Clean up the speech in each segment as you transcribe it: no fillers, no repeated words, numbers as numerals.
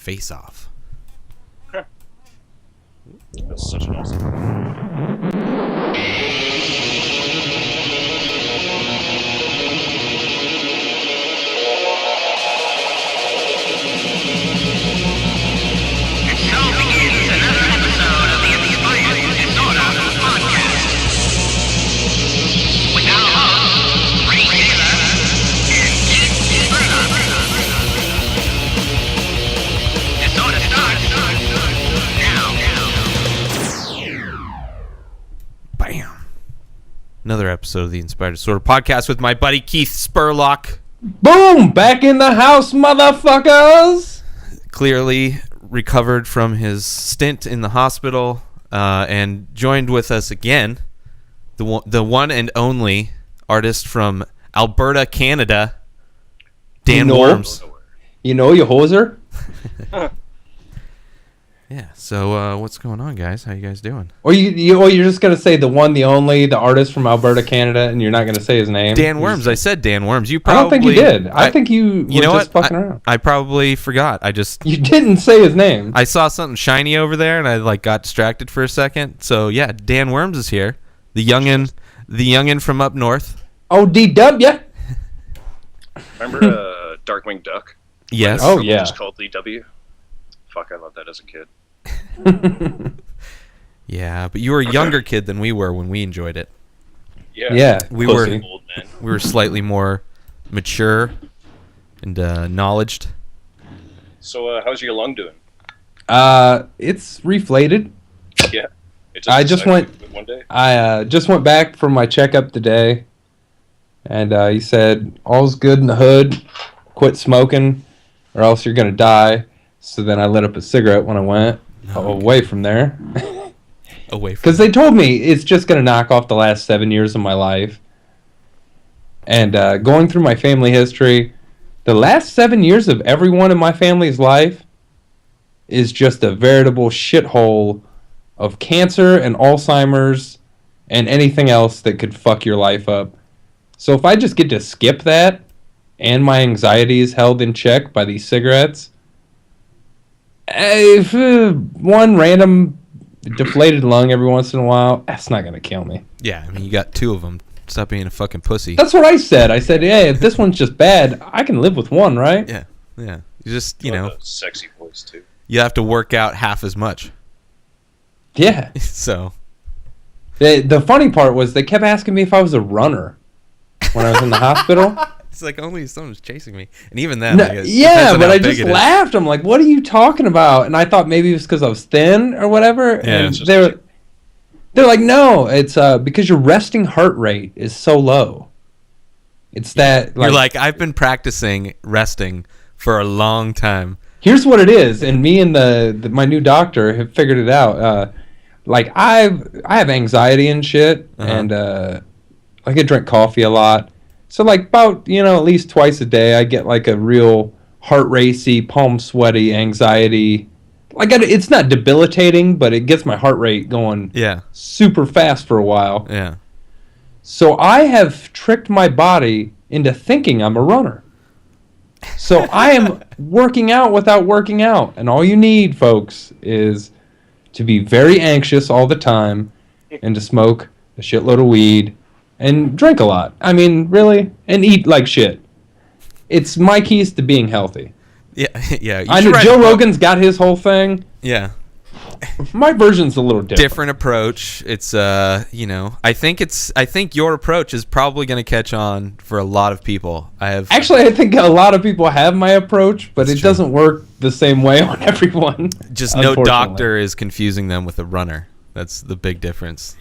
Face Off. That's such an awesome. Another episode of the Inspired Disorder podcast with my buddy Keith Spurlock. Boom! Back in the house, motherfuckers! Clearly recovered from his stint in the hospital and joined with us again, the one and only artist from Alberta, Canada, Dan Wourms. You know you hoser? Yeah, so what's going on, guys? How you guys doing? Or you're just going to say the one, the only, the artist from Alberta, Canada, and you're not going to say his name? Dan Wourms. I said Dan Wourms. You I probably... don't think you did. I think you were just fucking around. I probably forgot. You didn't say his name. I saw something shiny over there, and I got distracted for a second. So, yeah, Dan Wourms is here. The youngin' from up north. Oh, DW? Remember Darkwing Duck? Yes. Oh, yeah. Just called DW. Fuck, I loved that as a kid. Yeah, but you were a younger kid than we were when we enjoyed it. Yeah. We pussy. were old men. We were slightly more mature and knowledged. So, how's your lung doing? It's reflated. Yeah. I just went one day. I just went back for my checkup today, and he said all's good in the hood. Quit smoking, or else you're gonna die. So then I lit up a cigarette when I went away from there. Away from Because they told me it's just going to knock off the last 7 years of my life. And going through my family history, the last 7 years of everyone in my family's life is just a veritable shithole of cancer and Alzheimer's and anything else that could fuck your life up. So if I just get to skip that and my anxiety is held in check by these cigarettes, if one random deflated lung every once in a while, that's not going to kill me. Yeah, I mean, you got two of them. Stop being a fucking pussy. That's what I said. I said, hey, if this one's just bad, I can live with one, right? Yeah. You just, Sexy voice, too. you have to work out half as much. Yeah. So. The funny part was they kept asking me if I was a runner when I was in the hospital. It's like only someone's chasing me, and even then, No, yeah, but I just laughed. I'm like, "What are you talking about?" And I thought maybe it was because I was thin or whatever. Yeah, and they're like, "No, it's because your resting heart rate is so low." It's that you're like, I've been practicing resting for a long time. Here's what it is, and me and my new doctor have figured it out. Like I have anxiety and shit, and like I drink coffee a lot. So like about, at least twice a day, I get like a real heart racy, palm sweaty anxiety. Like it's not debilitating, but it gets my heart rate going super fast for a while. Yeah. So I have tricked my body into thinking I'm a runner. So I am working out without working out. And all you need, folks, is to be very anxious all the time and to smoke a shitload of weed. And drink a lot. I mean, really? And eat like shit. It's my keys to being healthy. Yeah, yeah. I know Joe Rogan's got his whole thing. Yeah. My version's a little different. Different approach. It's I think your approach is probably going to catch on for a lot of people. I think a lot of people have my approach, but it doesn't work the same way on everyone. Just no doctor is confusing them with a runner. That's the big difference.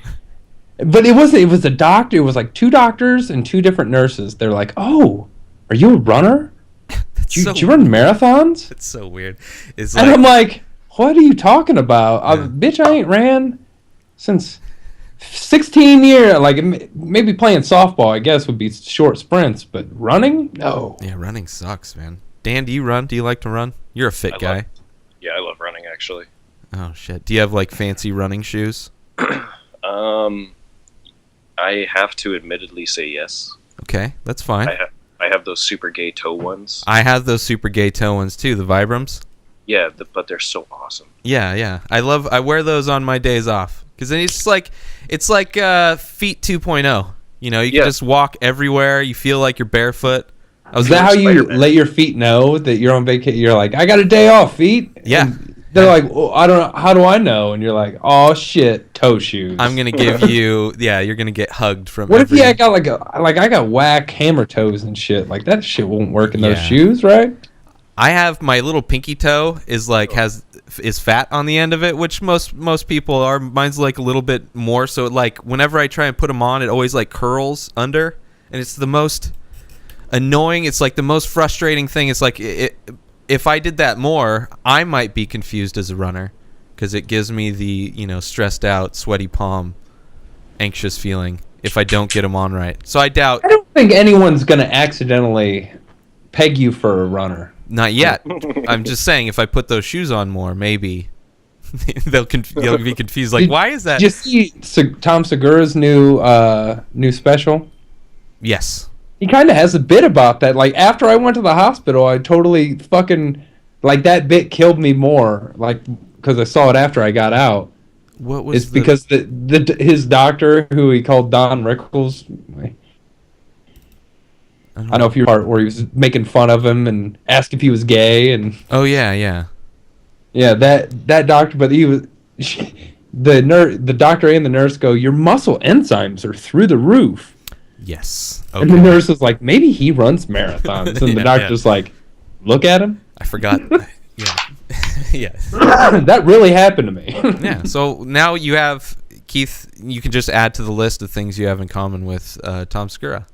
But it was a doctor. It was like two doctors and two different nurses. They're like, "Oh, are you a runner? Do you run marathons?" It's so weird. And I'm like, "What are you talking about? Bitch, I ain't ran since 16 years. Like maybe playing softball, I guess, would be short sprints, but running? No." Yeah, running sucks, man. Dan, do you run? Do you like to run? You're a fit guy. I love running, actually. Oh, shit. Do you have, like, fancy running shoes? I have to admittedly say yes. Okay, that's fine. I have those super gay toe ones. I have those super gay toe ones, too, the Vibrams. Yeah, but they're so awesome. Yeah. I wear those on my days off because it's like feet 2.0. You know, you can just walk everywhere. You feel like you're barefoot. Is that how you let your feet know that you're on vacation? You're like, I got a day off, feet. Yeah. And they're like, well, I don't know. How do I know? And you're like, oh shit, toe shoes. I'm gonna give you. Yeah, you're gonna get hugged from. What if I got I got whack hammer toes and shit? Like that shit won't work in those shoes, right? I have my little pinky toe is fat on the end of it, which most people are. Mine's like a little bit more. So like whenever I try and put them on, it always like curls under, and it's the most annoying. It's like the most frustrating thing. It's like if I did that more, I might be confused as a runner because it gives me the stressed out, sweaty palm, anxious feeling if I don't get them on right. So I doubt. I don't think anyone's gonna accidentally peg you for a runner. Not yet. I'm just saying, if I put those shoes on more, maybe they'll be confused. Like, why is that? Did you see Tom Segura's new special? Yes. He kind of has a bit about that. Like, after I went to the hospital, I totally fucking like that bit killed me more. Like, because I saw it after I got out. What was? It's because his doctor, who he called Don Rickles. I don't know if you part where he was making fun of him and asked if he was gay and. Oh yeah. Yeah, that doctor, but he was the doctor and the nurse go, your muscle enzymes are through the roof. Yes. Okay. And the nurse was like, maybe he runs marathons, and the doctor's like, look at him. I forgot. Yeah. Yeah. That really happened to me. Yeah. So now you have Keith. You can just add to the list of things you have in common with Tom Segura.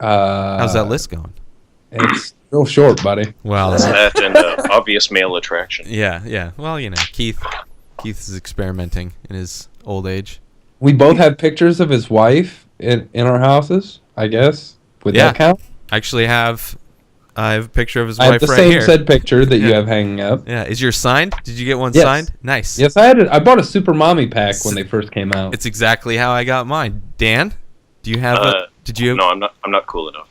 How's that list going? It's real short, buddy. Well, that and obvious male attraction. Yeah. Well, Keith is experimenting in his old age. We both have pictures of his wife in our houses, I guess. Would that count? I have a picture of his wife right here. I have the same said picture that you have hanging up. Yeah. Is yours signed? Did you get one signed? Nice. Yes, I had it. I bought a Super Mommy pack when they first came out. It's exactly how I got mine. Dan, do you have it? Did you? No, I'm not cool enough.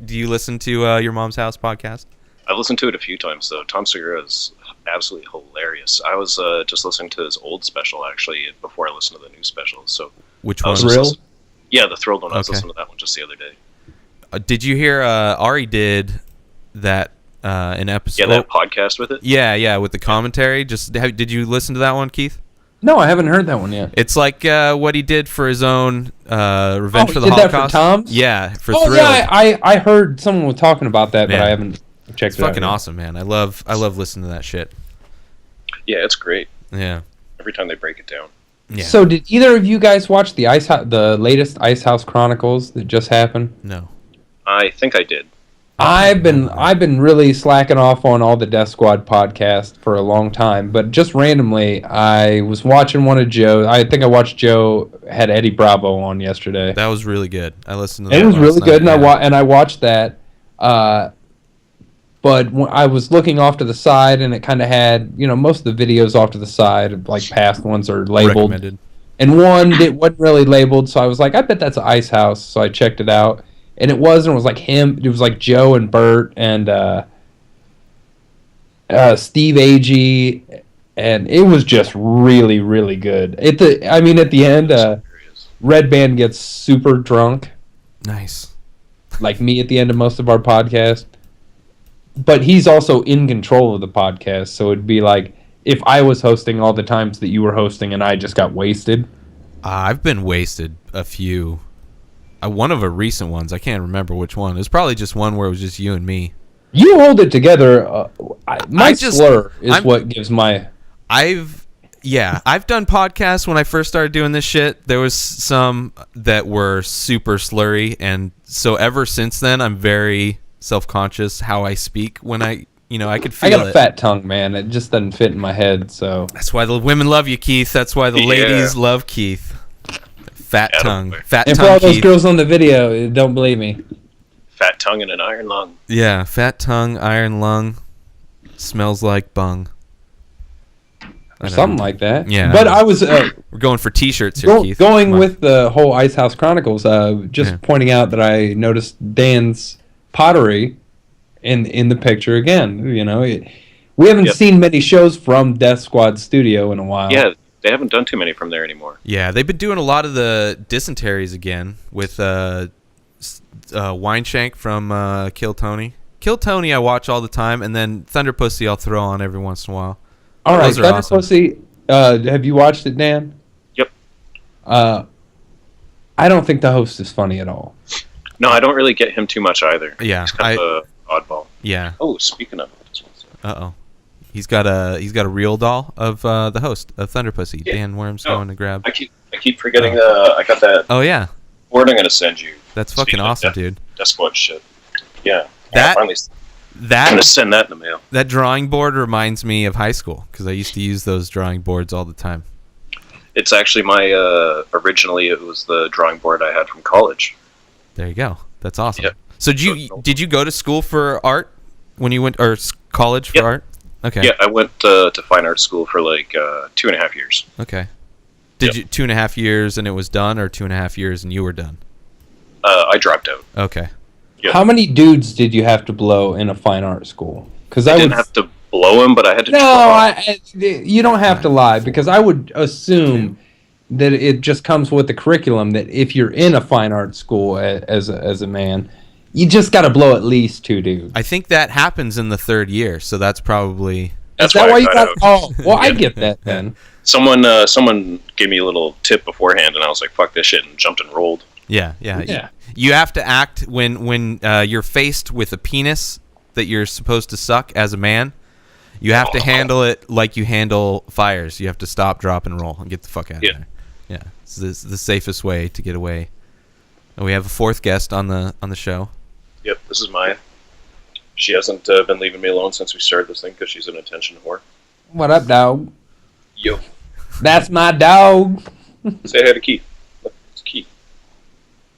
Do you listen to your Mom's House podcast? I've listened to it a few times, though. Tom Segura is absolutely hilarious. I was just listening to his old special, actually, before I listened to the new special. So which one? Thrilled? Yeah, the Thrilled one. I was listening to that one just the other day. Did you hear Ari did that an episode? Yeah, that podcast with it? Yeah, with the commentary. Did you listen to that one, Keith? No, I haven't heard that one yet. It's like what he did for his own Revenge for the Holocaust. That for Tom's? Yeah, for Thrilled. Yeah, I heard someone was talking about that, but I haven't checked it out. It's fucking awesome, man. I love listening to that shit. Yeah, it's great. Yeah. Every time they break it down. Yeah. So did either of you guys watch the latest Ice House Chronicles that just happened? No. I think I did. I've been really slacking off on all the Death Squad podcast for a long time, but just randomly I was watching one of Joe. I think I watched Joe had Eddie Bravo on yesterday. That was really good. I listened to that. It was really good, and I watched that. But I was looking off to the side, and it kind of had most of the videos off to the side, like past ones are labeled, recommended. And one that wasn't really labeled, so I was like, I bet that's an Ice House. So I checked it out. And it was like him. It was like Joe and Bert and Steve Agee, and it was just really, really good. At the end, Red Band gets super drunk. Nice. Like me at the end of most of our podcast. But he's also in control of the podcast, so it'd be like if I was hosting all the times that you were hosting and I just got wasted. I've been wasted a few. One of the recent ones, I can't remember which one. It was probably just one where it was just you and me. You hold it together. My slur is what gives my... I've done podcasts when I first started doing this shit. There was some that were super slurry, and so ever since then, I'm very self-conscious how I speak when I could feel it. I got a fat tongue, man. It just doesn't fit in my head, so... That's why the women love you, Keith. That's why the ladies love Keith. Fat tongue. And for all those girls on the video, don't believe me. Fat tongue and an iron lung. Yeah, fat tongue, iron lung, smells like bung. Something like that. Yeah. But I was... we're going for T-shirts here, Keith. Going with the whole Ice House Chronicles, pointing out that I noticed Dan's pottery in the picture again. You know, we haven't seen many shows from Death Squad Studio in a while. Yeah, they haven't done too many from there anymore. Yeah, they've been doing a lot of the dysenteries again with Wineshank from Kill Tony. Kill Tony I watch all the time, and then Thunder Pussy I'll throw on every once in a while. All right, Thunder Pussy. Have you watched it, Dan? Yep. I don't think the host is funny at all. No, I don't really get him too much either. Yeah, he's kind of an oddball. Yeah. Oh, speaking of, he's got a real doll of the host of Thunder Pussy, Dan Wourms, going to grab. I keep forgetting. I got that. Oh yeah. Board I'm gonna send you. That's fucking awesome, dude. Death Squad shit. Yeah. I'm gonna send that in the mail. That drawing board reminds me of high school because I used to use those drawing boards all the time. It's actually my originally it was the drawing board I had from college. There you go. That's awesome. Yep. So did you go to school for art when you went, or college for art? Okay. Yeah, I went to fine art school for like 2.5 years. Okay. Did you 2.5 years and it was done, or 2.5 years and you were done? I dropped out. Okay. Yep. How many dudes did you have to blow in a fine art school? Because I didn't have to blow him, but I had to. No, you don't have to lie, because I would assume that it just comes with the curriculum that if you're in a fine art school as a man, you just got to blow at least 2 dudes. I think that happens in the 3rd year, so that's probably. That's why you got. out. Oh, well, I get that then. Someone gave me a little tip beforehand, and I was like, "Fuck this shit," and jumped and rolled. Yeah. You have to act when you're faced with a penis that you're supposed to suck as a man. You have to handle it like you handle fires. You have to stop, drop, and roll, and get the fuck out of there. Yeah, it's the safest way to get away. And we have a 4th guest on the show. Yep, this is Maya. She hasn't been leaving me alone since we started this thing because she's an attention whore. What up, dog? Yo. That's my dog. Say hi to Keith. Look, it's Keith.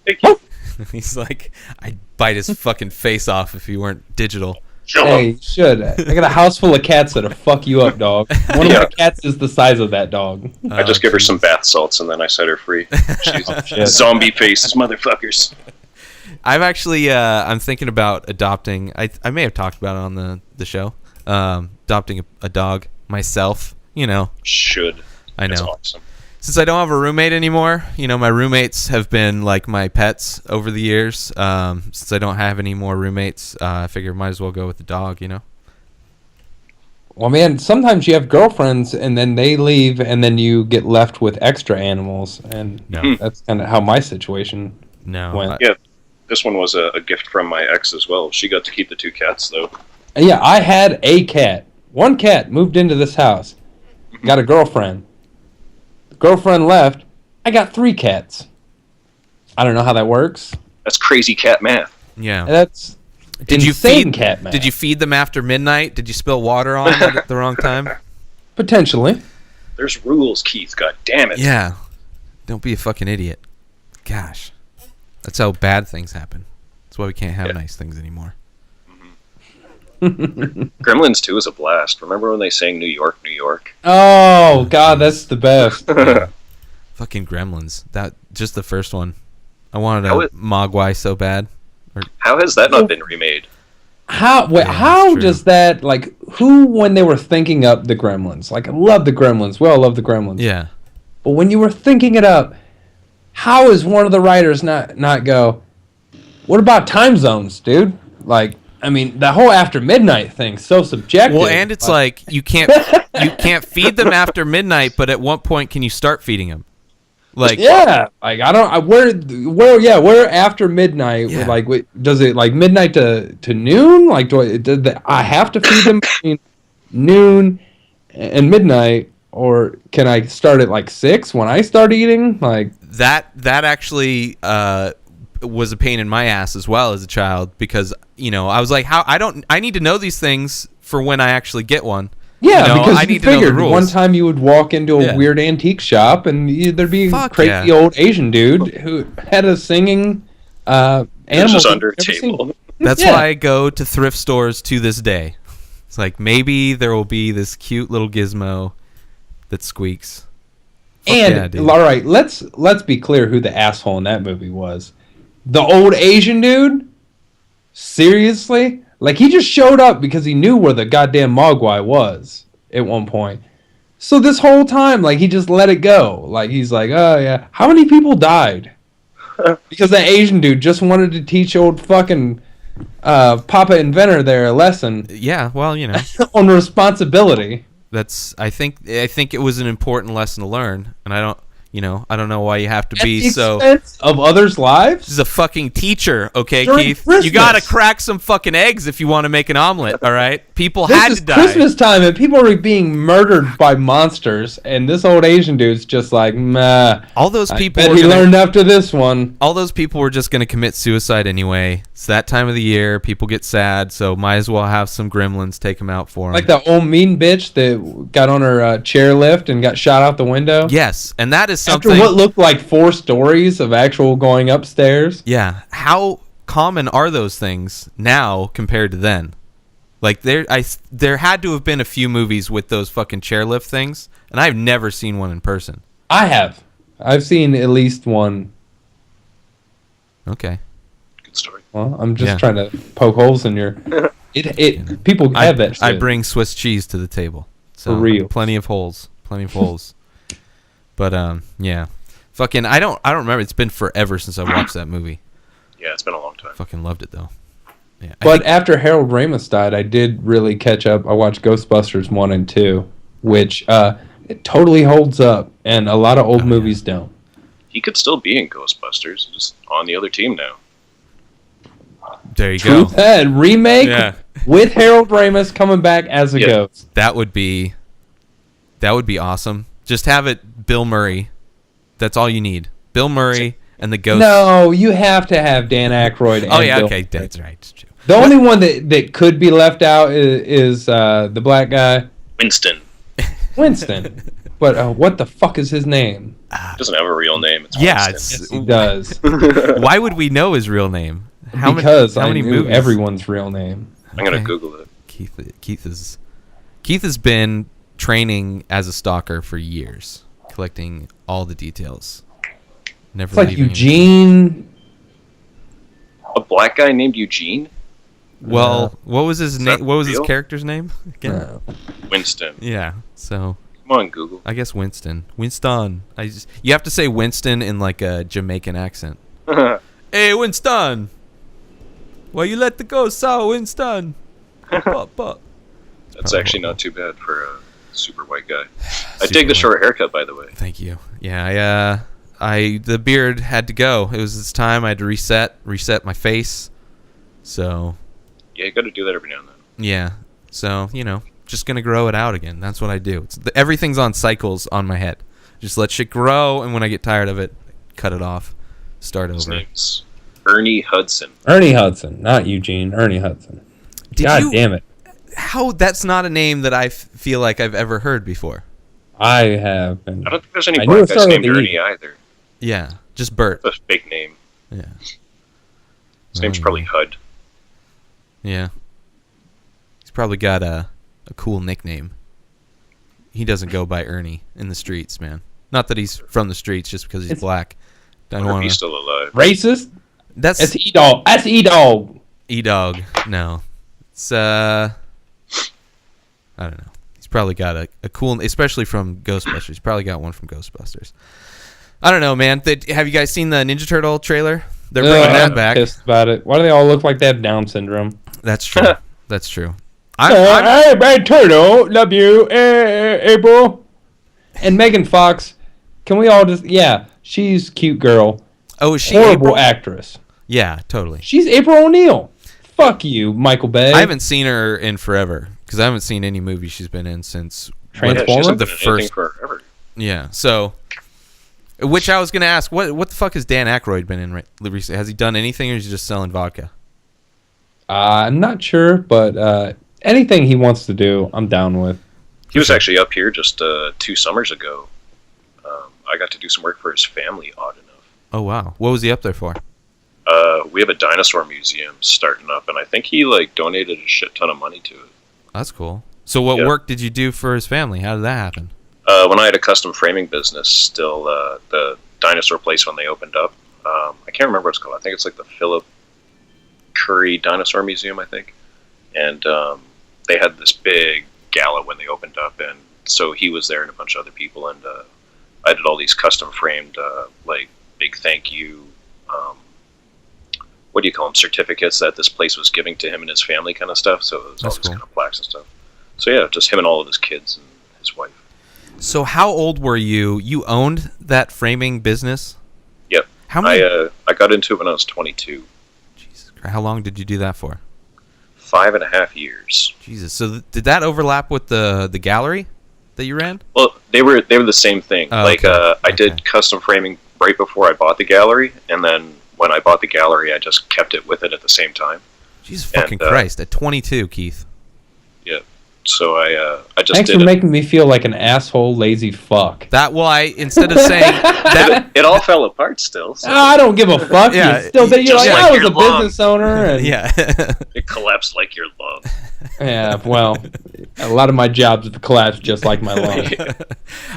Hey, Keith. He's like, I'd bite his fucking face off if he weren't digital. Hey, you should. I got a house full of cats that'll fuck you up, dog. One of my cats is the size of that dog. I just give her some bath salts and then I set her free. She's zombie faces, motherfuckers. I've actually, I'm thinking about adopting, I may have talked about it on the show, adopting a dog myself, you know. Should. I know. That's awesome. Since I don't have a roommate anymore, you know, my roommates have been like my pets over the years. Since I don't have any more roommates, I figure might as well go with the dog, you know? Well, man, sometimes you have girlfriends and then they leave and then you get left with extra animals. And that's kind of how my situation went. Yeah, this one was a gift from my ex as well. She got to keep the 2 cats, though. Yeah, I had a cat. 1 cat moved into this house. Got a girlfriend. Girlfriend left, I got 3 cats. I don't know how that works. That's crazy cat math. Yeah. That's insane cat math. Did you feed them after midnight? Did you spill water on them at the wrong time? Potentially. There's rules, Keith. God damn it. Yeah. Don't be a fucking idiot. Gosh. That's how bad things happen. That's why we can't have nice things anymore. Gremlins 2 is a blast. Remember when they sang New York, New York? Oh, God, that's the best. Fucking Gremlins. That just the first one. I wanted a Mogwai so bad. How has that not been remade? How does that, like, who, when they were thinking up the Gremlins, like, I love the Gremlins. We all love the Gremlins. Yeah. But when you were thinking it up, how is one of the writers not go, what about time zones, dude? Like, I mean, the whole after midnight thing's so subjective. Well, and it's like you can't feed them after midnight, but at what point can you start feeding them? Like like where after midnight? Yeah. Like, does it like midnight to noon? Like, I have to feed them between noon and midnight, or can I start at like 6 when I start eating? Like that actually was a pain in my ass as well as a child, because you know I was like, I need to know these things for when I actually get one. Yeah, you know, because I need to know the rules. One time you would walk into a weird antique shop and there'd be a crazy old Asian dude who had a singing animal just under a table. That's why I go to thrift stores to this day. It's like maybe there will be this cute little gizmo that squeaks. And all right, let's be clear who the asshole in that movie was. The old Asian dude? Seriously? Like, he just showed up because he knew where the goddamn Mogwai was at one point. So this whole time, like, he just let it go. Like, he's like, oh, yeah. How many people died? Because that Asian dude just wanted to teach old fucking Papa Inventor there a lesson. Yeah, well, you know. On responsibility. I think it was an important lesson to learn, and I don't know why you have to be so of others' lives. This is a fucking teacher, okay, During Keith? Christmas. You gotta crack some fucking eggs if you want to make an omelet, all right? People This had is to die. Christmas time, and people are being murdered by monsters, and this old Asian dude's just like, meh. All those people he learned after this one. All those people were just gonna commit suicide anyway. It's that time of the year. People get sad, so might as well have some gremlins take them out for them. Like the old mean bitch that got on her chairlift and got shot out the window. Yes, and that is something. After what looked like 4 stories of actual going upstairs. Yeah, how common are those things now compared to then? Like there had to have been a few movies with those fucking chairlift things, and I've never seen one in person. I have. I've seen at least one. Okay. Good story. Well, I'm just trying to poke holes in your. People have that shit. I bring Swiss cheese to the table. So for real. Plenty of holes. But yeah. Fucking I don't remember. It's been forever since I watched that movie. Yeah, it's been a long time. Fucking loved it though. Yeah. But after Harold Ramis died, I did really catch up. I watched Ghostbusters 1 and 2, which it totally holds up, and a lot of old movies don't. He could still be in Ghostbusters, just on the other team now. There you go. Truth remake with Harold Ramis coming back as a ghost. That would be awesome. Just have it Bill Murray. That's all you need. Bill Murray and the ghost. No, you have to have Dan Aykroyd. Oh yeah, Bill okay, Murray. that's right. It's true. The only one that could be left out is the black guy. Winston. But what the fuck is his name? He doesn't have a real name. It's Yeah, Winston. Yes, he does. Why would we know his real name? How many knew movies? Everyone's real name. I'm gonna Google it. Keith has been training as a stalker for years, collecting all the details. Never. It's like Eugene. A black guy named Eugene? Well, what was his name? What was his character's name again? Winston. Yeah. So. Come on, Google. I guess Winston. You have to say Winston in like a Jamaican accent. Hey, Winston. Why you let the ghost out, Winston? That's actually not too bad for a super white guy. I dig the short haircut, by the way. Thank you. Yeah, the beard had to go. It was this time I had to reset my face. So. Yeah, you got to do that every now and then. Yeah. So just gonna grow it out again. That's what I do. Everything's on cycles on my head. Just let shit grow, and when I get tired of it, cut it off. Start over. His name's Ernie Hudson. Ernie Hudson, not Eugene. Ernie Hudson. Damn it! How that's not a name that I feel like I've ever heard before. I have. And I don't think there's any black guys named Ernie either. Yeah, just Bert. That's a fake name. Yeah. His name's probably Hud. Yeah. He's probably got a cool nickname. He doesn't go by Ernie in the streets, man. Not that he's from the streets, just because he's black. He's still alive. Racist? That's E-Dog. That's E-Dog. E-Dog. No. It's, I don't know. He's probably got a cool, especially from Ghostbusters. He's probably got one from Ghostbusters. I don't know, man. Have you guys seen the Ninja Turtle trailer? They're bringing that back. I'm pissed about it. Why do they all look like they have Down syndrome? That's true. That's true. Hey, Bad Turtle. Love you. April. And Megan Fox. Can we all just... Yeah, she's a cute girl. Oh, is she horrible April? Actress. Yeah, totally. She's April O'Neil. Fuck you, Michael Bay. I haven't seen her in forever because I haven't seen any movie she's been in since Transformers. Yeah, the first forever. Yeah, so which I was gonna ask, what the fuck has Dan Aykroyd been in recently? Has he done anything, or is he just selling vodka? I'm not sure, but anything he wants to do, I'm down with. He was actually up here just 2 summers ago. I got to do some work for his family, odd enough. Oh wow, what was he up there for? We have a dinosaur museum starting up, and I think he donated a shit ton of money to it. That's cool. So what work did you do for his family? How did that happen? When I had a custom framing business, still the dinosaur place when they opened up, I can't remember what it's called. I think it's like the Philip Curry Dinosaur Museum, I think. and they had this big gala when they opened up, and so he was there and a bunch of other people, and I did all these custom framed like big thank you. What do you call them? Certificates that this place was giving to him and his family, kind of stuff. So it was all these kind of plaques and stuff. So yeah, just him and all of his kids and his wife. So how old were you? You owned that framing business? Yep. How many? I got into it when I was 22. Jesus Christ. How long did you do that for? 5.5 years. Jesus. So did that overlap with the gallery that you ran? Well, they were the same thing. Oh, okay. I did custom framing right before I bought the gallery, and then when I bought the gallery, I just kept it with it at the same time. Jesus fucking Christ! At 22, Keith. Yeah. So I just. Thanks for making me feel like an asshole, lazy fuck. Instead of saying that, it all fell apart still. So. I don't give a fuck. Yeah, you're like I was a lung. business owner. And yeah. It collapsed like your lung. Yeah, well, a lot of my jobs have collapsed just like my lung.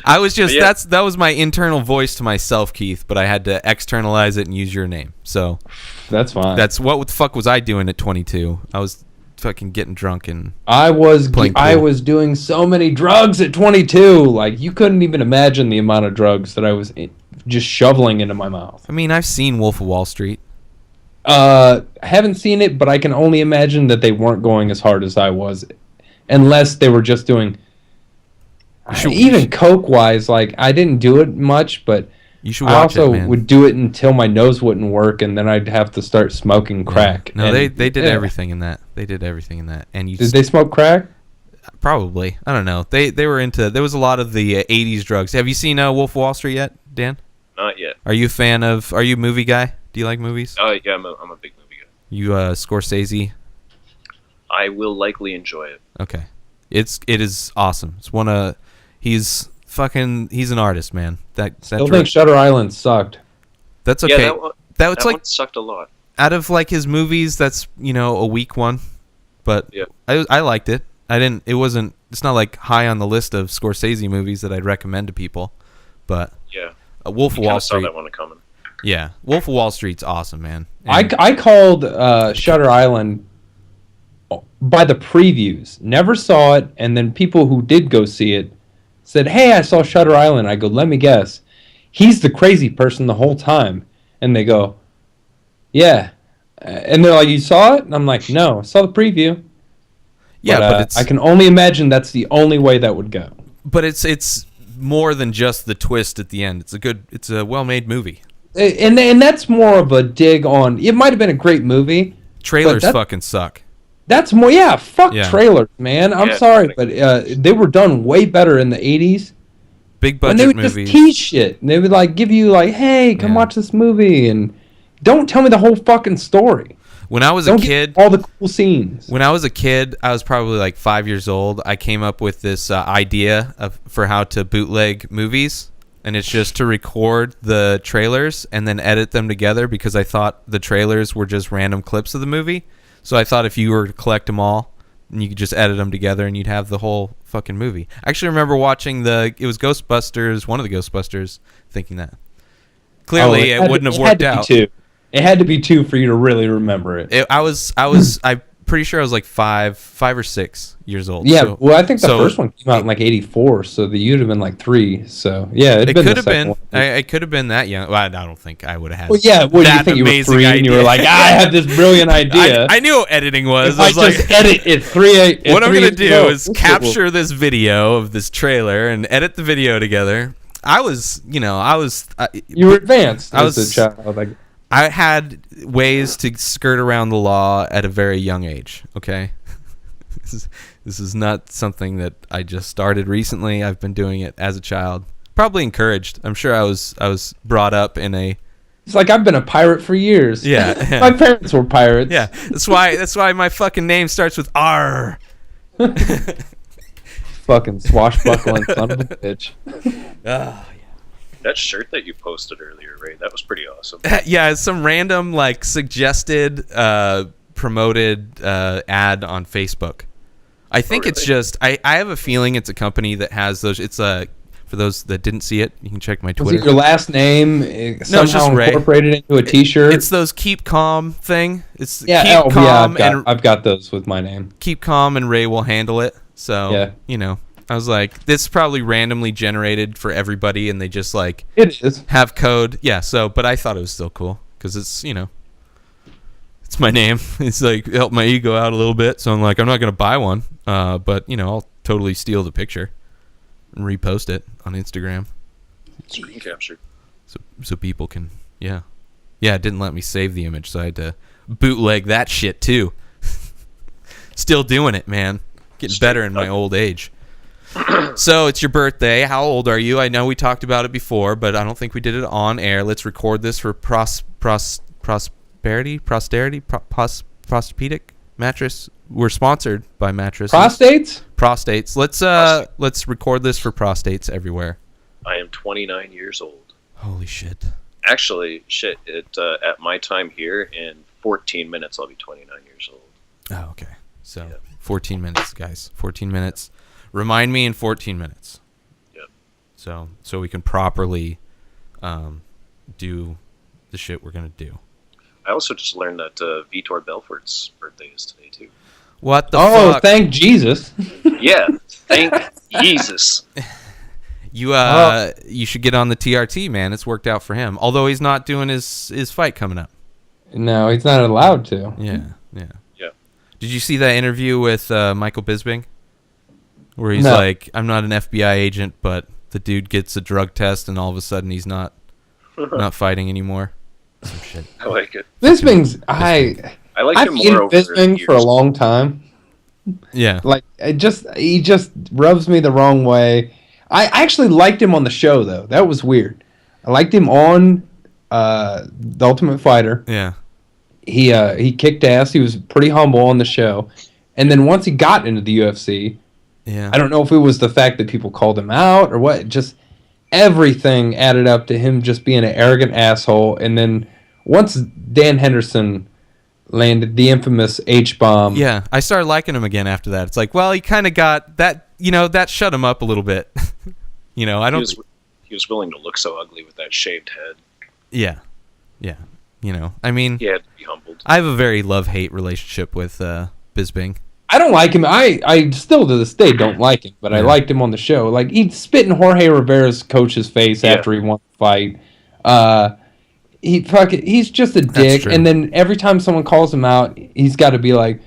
I was just that was my internal voice to myself, Keith, but I had to externalize it and use your name. So that's fine. That's what the fuck was I doing at 22? I was fucking getting drunk and I was doing so many drugs at 22. Like you couldn't even imagine the amount of drugs that I was just shoveling into my mouth. I mean, I've seen Wolf of Wall Street. I haven't seen it, but I can only imagine that they weren't going as hard as I was, unless they were just doing. Even coke wise, like I didn't do it much, but you should watch I also would do it until my nose wouldn't work, and then I'd have to start smoking crack. Yeah. No, they did everything in that. They did everything in that. And did they smoke crack? Probably. I don't know. They were into. There was a lot of the 80s drugs. Have you seen Wolf of Wall Street yet, Dan? Not yet. Are you a fan of? Are you a movie guy? Do you like movies? Oh yeah, I'm a big movie guy. You Scorsese? I will likely enjoy it. Okay, it is awesome. It's one of he's an artist, man. Still think Shutter Island sucked. That's okay. Yeah, that one sucked a lot. Out of like his movies, that's a weak one, but yeah. I liked it. It's not like high on the list of Scorsese movies that I'd recommend to people, but yeah, Wolf of Wall Street. Saw that one coming. Yeah, Wolf of Wall Street's awesome, man. I called Shutter Island by the previews. Never saw it, and then people who did go see it said, "Hey, I saw Shutter Island." I go, "Let me guess, he's the crazy person the whole time." And they go, "Yeah," and they're like, "You saw it?" And I'm like, "No, I saw the preview." Yeah, but I can only imagine that's the only way that would go. But it's more than just the twist at the end. It's a well-made movie. And that's more of a dig on. It might have been a great movie. Trailers fucking suck. That's more. Fuck trailers, man. I'm sorry, but they were done way better in the 80s. Big budget movies. And they would movies. just tease shit. And they would like give you like, "Hey, come watch this movie," and don't tell me the whole fucking story. When I was a kid, all the cool scenes. When I was a kid, I was probably like 5 years old. I came up with this idea for how to bootleg movies. And it's just to record the trailers and then edit them together because I thought the trailers were just random clips of the movie. So I thought if you were to collect them all, and you could just edit them together and you'd have the whole fucking movie. I actually remember watching it was Ghostbusters, one of the Ghostbusters, thinking that. Clearly, it wouldn't have worked out. It had to be 2 for you to really remember it. I'm pretty sure I was like 5 or 6 years old. Yeah, so, well, I think the first one came out in like 84, so you'd have been like 3. So yeah, it could have been. It could have been that young. Well, I don't think I would have had. Well, yeah, what do you think? You were 3 and you were like, I have this brilliant idea. I knew what editing was. I was like, just edit it 3. What I'm gonna do is capture this video of this trailer and edit the video together. You were advanced as a child. Like, I had ways to skirt around the law at a very young age, okay? This is not something that I just started recently. I've been doing it as a child. Probably encouraged. I'm sure I was brought up in a... It's like I've been a pirate for years. Yeah. My parents were pirates. Yeah. That's why my fucking name starts with R. Fucking swashbuckling son of a bitch. That shirt that you posted earlier, Ray, that was pretty awesome. Yeah, it's some random, like, suggested, promoted ad on Facebook. I think it's just... I have a feeling it's a company that has those... It's a For those that didn't see it, you can check my Was Twitter. it your last name No, it's just Ray. Incorporated into a T-shirt? It's those Keep Calm thing. It's yeah, Keep Calm I've got those with my name. Keep Calm and Ray will handle it. So, you know, I was like, this is probably randomly generated for everybody, and they just like it is have code. Yeah. So, but I thought it was still cool because it's, you know, it's my name. It's like helped my ego out a little bit. So I'm like, I'm not gonna buy one, but you know, I'll totally steal the picture and repost it on Instagram. Screen capture. So people can, yeah. It didn't let me save the image, so I had to bootleg that shit too. Still doing it, man. Getting better in my old age. So it's your birthday. How old are you? I know we talked about it before, but I don't think we did it on air. Let's record this for posterity mattress. We're sponsored by mattresses. Prostates. Let's record this for prostates everywhere. I am 29 years old. Holy shit. Actually, at my time here, in 14 minutes, I'll be 29 years old. Oh, okay. So 14 minutes, guys. 14 minutes. Remind me in 14 minutes. Yep. So we can properly do the shit we're going to do. I also just learned that Vitor Belfort's birthday is today, too. What the fuck? Oh, thank Jesus. Yeah, thank Jesus. You should get on the TRT, man. It's worked out for him. Although he's not doing his fight coming up. No, he's not allowed to. Yeah. Yeah. Did you see that interview with Michael Bisping? Where he's like, I'm not an FBI agent, but the dude gets a drug test and all of a sudden he's not fighting anymore. Some shit. I like it. Bisping's I like him more over Bisping years. for a long time. Yeah. Like he just rubs me the wrong way. I actually liked him on the show though. That was weird. I liked him on The Ultimate Fighter. Yeah. He kicked ass. He was pretty humble on the show. And then once he got into the UFC, I don't know if it was the fact that people called him out or what, just everything added up to him just being an arrogant asshole. And then once Dan Henderson landed the infamous H-bomb. Yeah, I started liking him again after that. It's like, well, he kind of got that, that shut him up a little bit. I don't... He was willing to look so ugly with that shaved head. Yeah. I mean... He had to be humbled. I have a very love-hate relationship with Bisping. I don't like him. I still to this day don't like him, but I liked him on the show. Like, he'd spit in Jorge Rivera's coach's face after he won the fight. He's just a dick. And then every time someone calls him out, he's got to be like,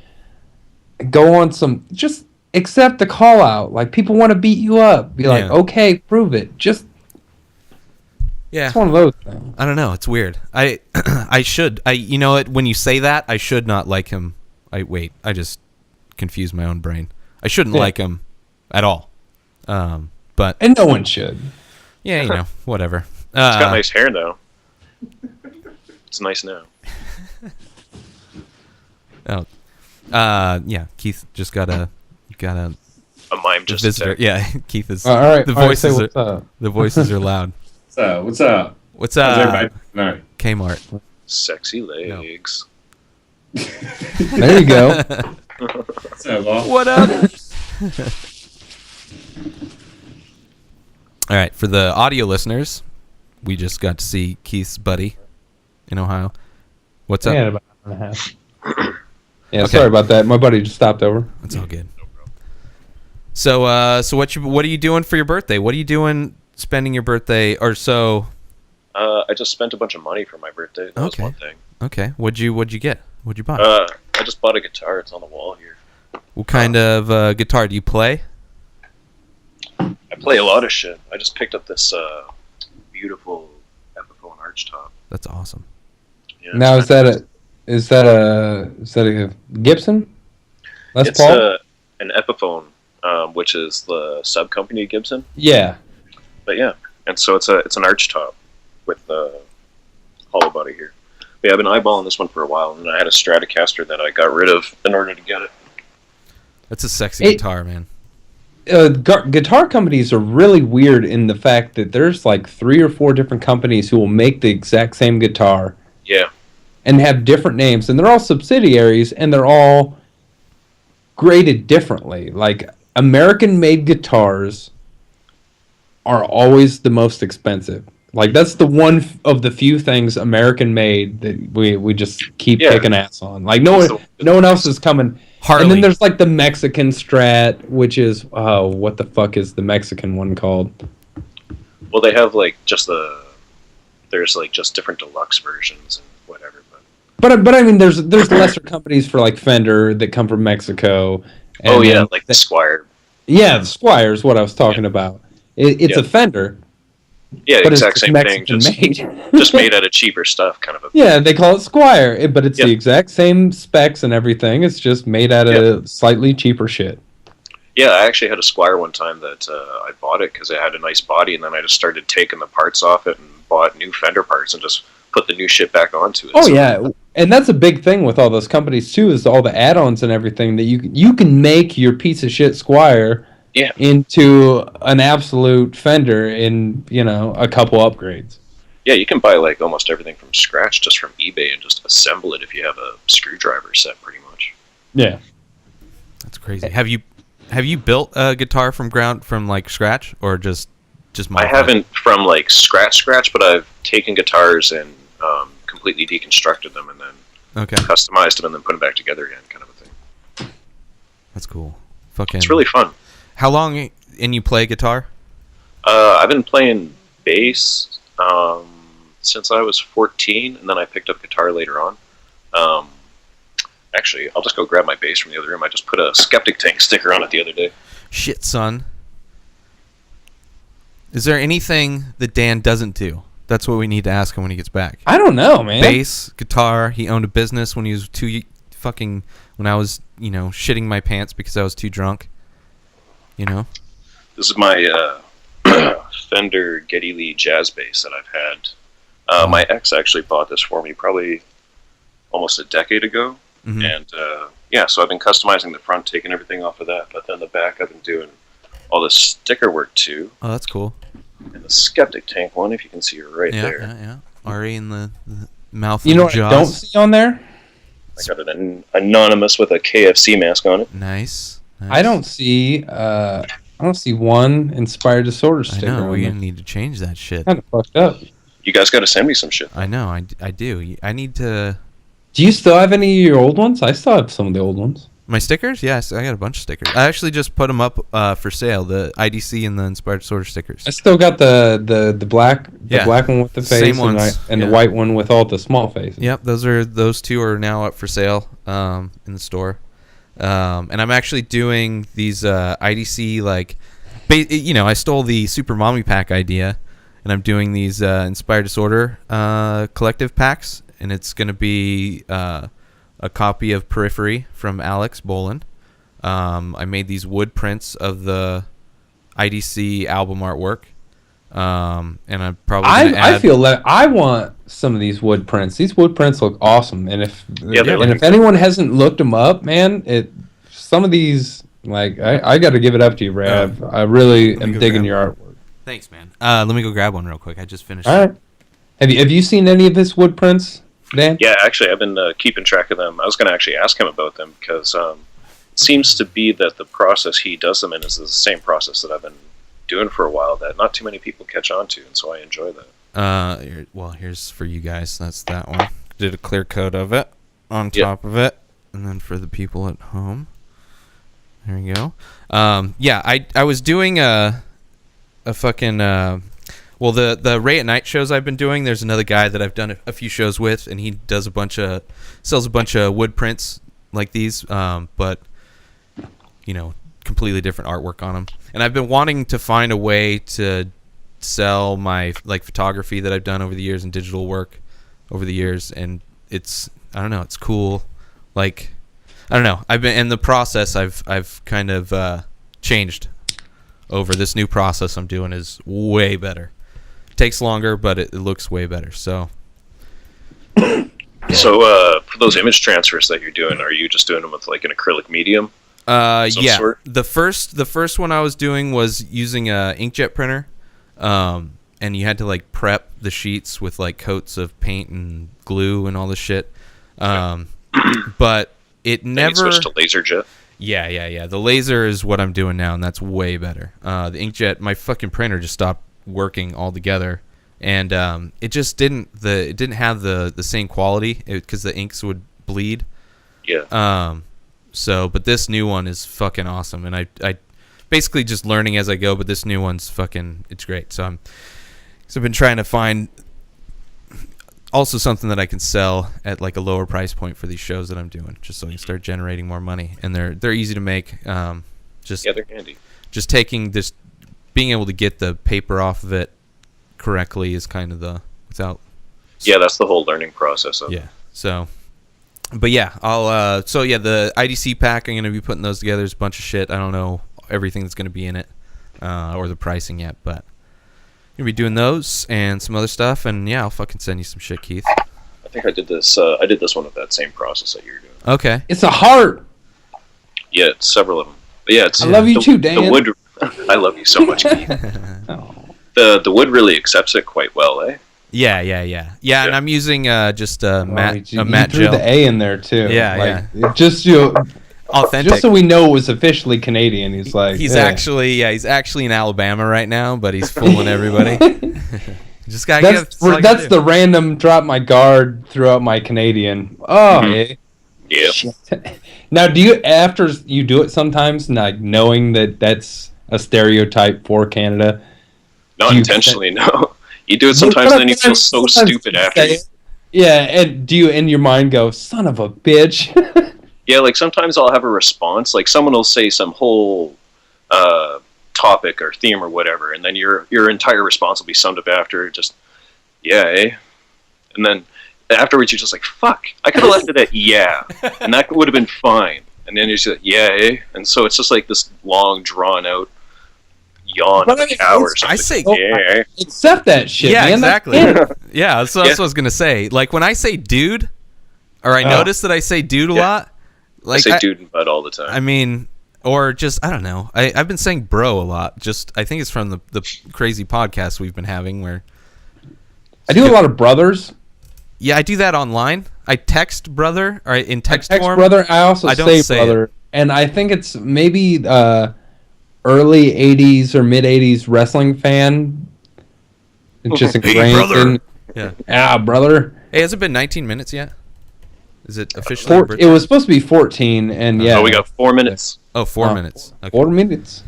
go on some, just accept the call out. Like, people want to beat you up. Be like, okay, prove it. Just, it's one of those things. I don't know. It's weird. I should. You know what? When you say that, I should not like him. I just confused my own brain. I shouldn't like him at all. And no one should. Yeah, whatever. He's got nice hair though. It's nice now. Keith just got a mime just visitor. Yeah, Keith is. All right, the voices are loud. What's up? What's up? How's everybody? All right. Kmart. Sexy legs. There you go. What's up, Bob? What up? All right, for the audio listeners, we just got to see Keith's buddy in Ohio. What's up? Yeah, about an hour and a half. Sorry about that. My buddy just stopped over. That's all good. So, what are you doing for your birthday? What are you doing spending your birthday or so? I just spent a bunch of money for my birthday. That was one thing. Okay. What'd you get? What'd you buy? I just bought a guitar. It's on the wall here. What kind of guitar do you play? I play a lot of shit. I just picked up this beautiful Epiphone archtop. That's awesome. Yeah, now is that a Gibson? It's an Epiphone, which is the sub company of Gibson. Yeah. But yeah, and so it's an archtop with the hollow body here. But yeah, I've been eyeballing this one for a while, and I had a Stratocaster that I got rid of in order to get it. That's a sexy guitar, man. Guitar companies are really weird in the fact that there's like 3 or 4 different companies who will make the exact same guitar. Yeah. And have different names, and they're all subsidiaries, and they're all graded differently. Like, American-made guitars are always the most expensive. Like, that's the one of the few things American made that we just keep kicking ass on. Like, no one else is coming. Harley. And then there's like the Mexican Strat, which is what the fuck is the Mexican one called? Well, they have like there's like just different deluxe versions and whatever. But I mean, there's lesser companies for like Fender that come from Mexico. And like the Squire. Yeah, the Squire is what I was talking about. It's a Fender. Yeah, but exact same Mexican thing. Just made out of cheaper stuff, kind of. Yeah, they call it Squire, but it's the exact same specs and everything. It's just made out of slightly cheaper shit. Yeah, I actually had a Squire one time that I bought it because it had a nice body, and then I just started taking the parts off it and bought new Fender parts and just put the new shit back onto it. Oh, yeah. And that's a big thing with all those companies, too, is all the add-ons and everything that you can make your piece of shit Squire into an absolute Fender in, a couple upgrades. Yeah, you can buy like almost everything from scratch just from eBay and just assemble it if you have a screwdriver set, pretty much. Yeah. That's crazy. Have you built a guitar from like scratch or just modified? I haven't from like scratch, but I've taken guitars and completely deconstructed them and then customized them and then put them back together again, kind of a thing. That's cool. It's really fun. How long and you play guitar? I've been playing bass since I was 14, and then I picked up guitar later on. Actually, I'll just go grab my bass from the other room. I just put a Skeptic Tank sticker on it the other day. Shit, son. Is there anything that Dan doesn't do? That's what we need to ask him when he gets back. I don't know, man. Bass, guitar. He owned a business when he was when I was, shitting my pants because I was too drunk. This is my Fender Geddy Lee jazz bass that I've had. My ex actually bought this for me probably almost a decade ago. Mm-hmm. And so I've been customizing the front, taking everything off of that, but then the back I've been doing all the sticker work too. Oh, that's cool. And the Skeptic Tank one, if you can see her right there. Yeah. Ari in the mouth. You know what I don't see on there? I got an anonymous with a KFC mask on it. Nice. I don't see one Inspired Disorder sticker. I know, we need to change that shit. Kind of fucked up. You guys got to send me some shit. I know, I do. I need to... Do you still have any of your old ones? I still have some of the old ones. My stickers? Yes, I got a bunch of stickers. I actually just put them up for sale, the IDC and the Inspired Disorder stickers. I still got the black black one with the face same ones. and the white one with all the small faces. Yep, those two are now up for sale in the store. And I'm actually doing these IDC, like, I stole the Super Mommy Pack idea, and I'm doing these Inspired Disorder collective packs, and it's going to be a copy of Periphery from Alex Bolin. I made these wood prints of the IDC album artwork, and I'm probably I feel that I want some of these wood prints. These wood prints look awesome, and if anyone hasn't looked them up, man, some of these, like, I got to give it up to you, Rav. I really am digging your artwork. Thanks, man. Let me go grab one real quick. I just finished. All right. Have you seen any of his wood prints, Dan? Yeah, actually, I've been keeping track of them. I was going to actually ask him about them because it seems to be that the process he does them in is the same process that I've been doing for a while that not too many people catch on to, and so I enjoy that. Well, here's for you guys. That's that one. Did a clear coat of it on top of it, and then for the people at home, there you go. I was doing a fucking the Ray at Night shows I've been doing. There's another guy that I've done a few shows with, and he does sells a bunch of wood prints like these, but completely different artwork on them. And I've been wanting to find a way to sell my photography that I've done over the years and digital work over the years, and it's cool. Like, I don't know. I've been in the process. I've kind of changed over. This new process I'm doing is way better. It takes longer, but it looks way better. So for those image transfers that you're doing, are you just doing them with like an acrylic medium? Sort? The first one I was doing was using a inkjet printer, and you had to like prep the sheets with like coats of paint and glue and all this shit. But it never switched to LaserJet. Yeah. The laser is what I'm doing now, and that's way better. The inkjet, my fucking printer just stopped working altogether, and it just didn't have the same quality because the inks would bleed. Yeah. But this new one is fucking awesome, and I basically just learning as I go. But this new one's it's great. So I've been trying to find also something that I can sell at like a lower price point for these shows that I'm doing, just so I can start generating more money. And they're easy to make. They're handy. Just taking this, being able to get the paper off of it correctly is kind of Yeah, that's the whole learning process of it. Yeah. So, but yeah, the IDC pack, I'm going to be putting those together. There's a bunch of shit. I don't know everything that's going to be in it or the pricing yet, but I'm going to be doing those and some other stuff. And yeah, I'll fucking send you some shit, Keith. I think I did this one with that same process that you're doing. Okay. It's a heart. Yeah, it's several of them. But yeah, I love you too, Dan. The wood. I love you so much, Keith. The wood really accepts it quite well, eh? Yeah. And I'm using matte threw gel. the A in there too. Yeah. Just Authentic. Just so we know it was officially Canadian. He's actually in Alabama right now, but he's fooling everybody. Just gotta that's the random drop my guard throughout my Canadian. Oh, yeah. Now, do you after you do it sometimes, like knowing that that's a stereotype for Canada? Not intentionally, no. You do it sometimes, and then you feel so stupid after. Yeah, and do you in your mind go, "Son of a bitch"? Yeah, like sometimes I'll have a response. Like someone will say some whole topic or theme or whatever, and then your entire response will be summed up after just, yeah, eh? And then afterwards you're just like, fuck, I could have left it at yeah, and that would have been fine. And then you're just like, yeah, eh? And so it's just like this long, drawn out yawn of a cow or something. I say, yeah. Accept that shit, yeah, man. exactly. Yeah, that's what I was gonna say. Like when I say dude, or I notice that I say dude a lot. Like, I say dude and bud all the time. I mean, or just, I don't know. I've been saying bro a lot. Just, I think it's from the crazy podcast we've been having where... I do a lot of brothers. Yeah, I do that online. I text brother, or in text form. Brother. I also say brother. And I think it's maybe early 80s or mid 80s wrestling fan. It's just ingrained in... Yeah. Ah, brother. Hey, has it been 19 minutes yet? Is it officially? It was supposed to be 14, and yeah. Oh, we got 4 minutes. Oh, 4 minutes. Okay. 4 minutes.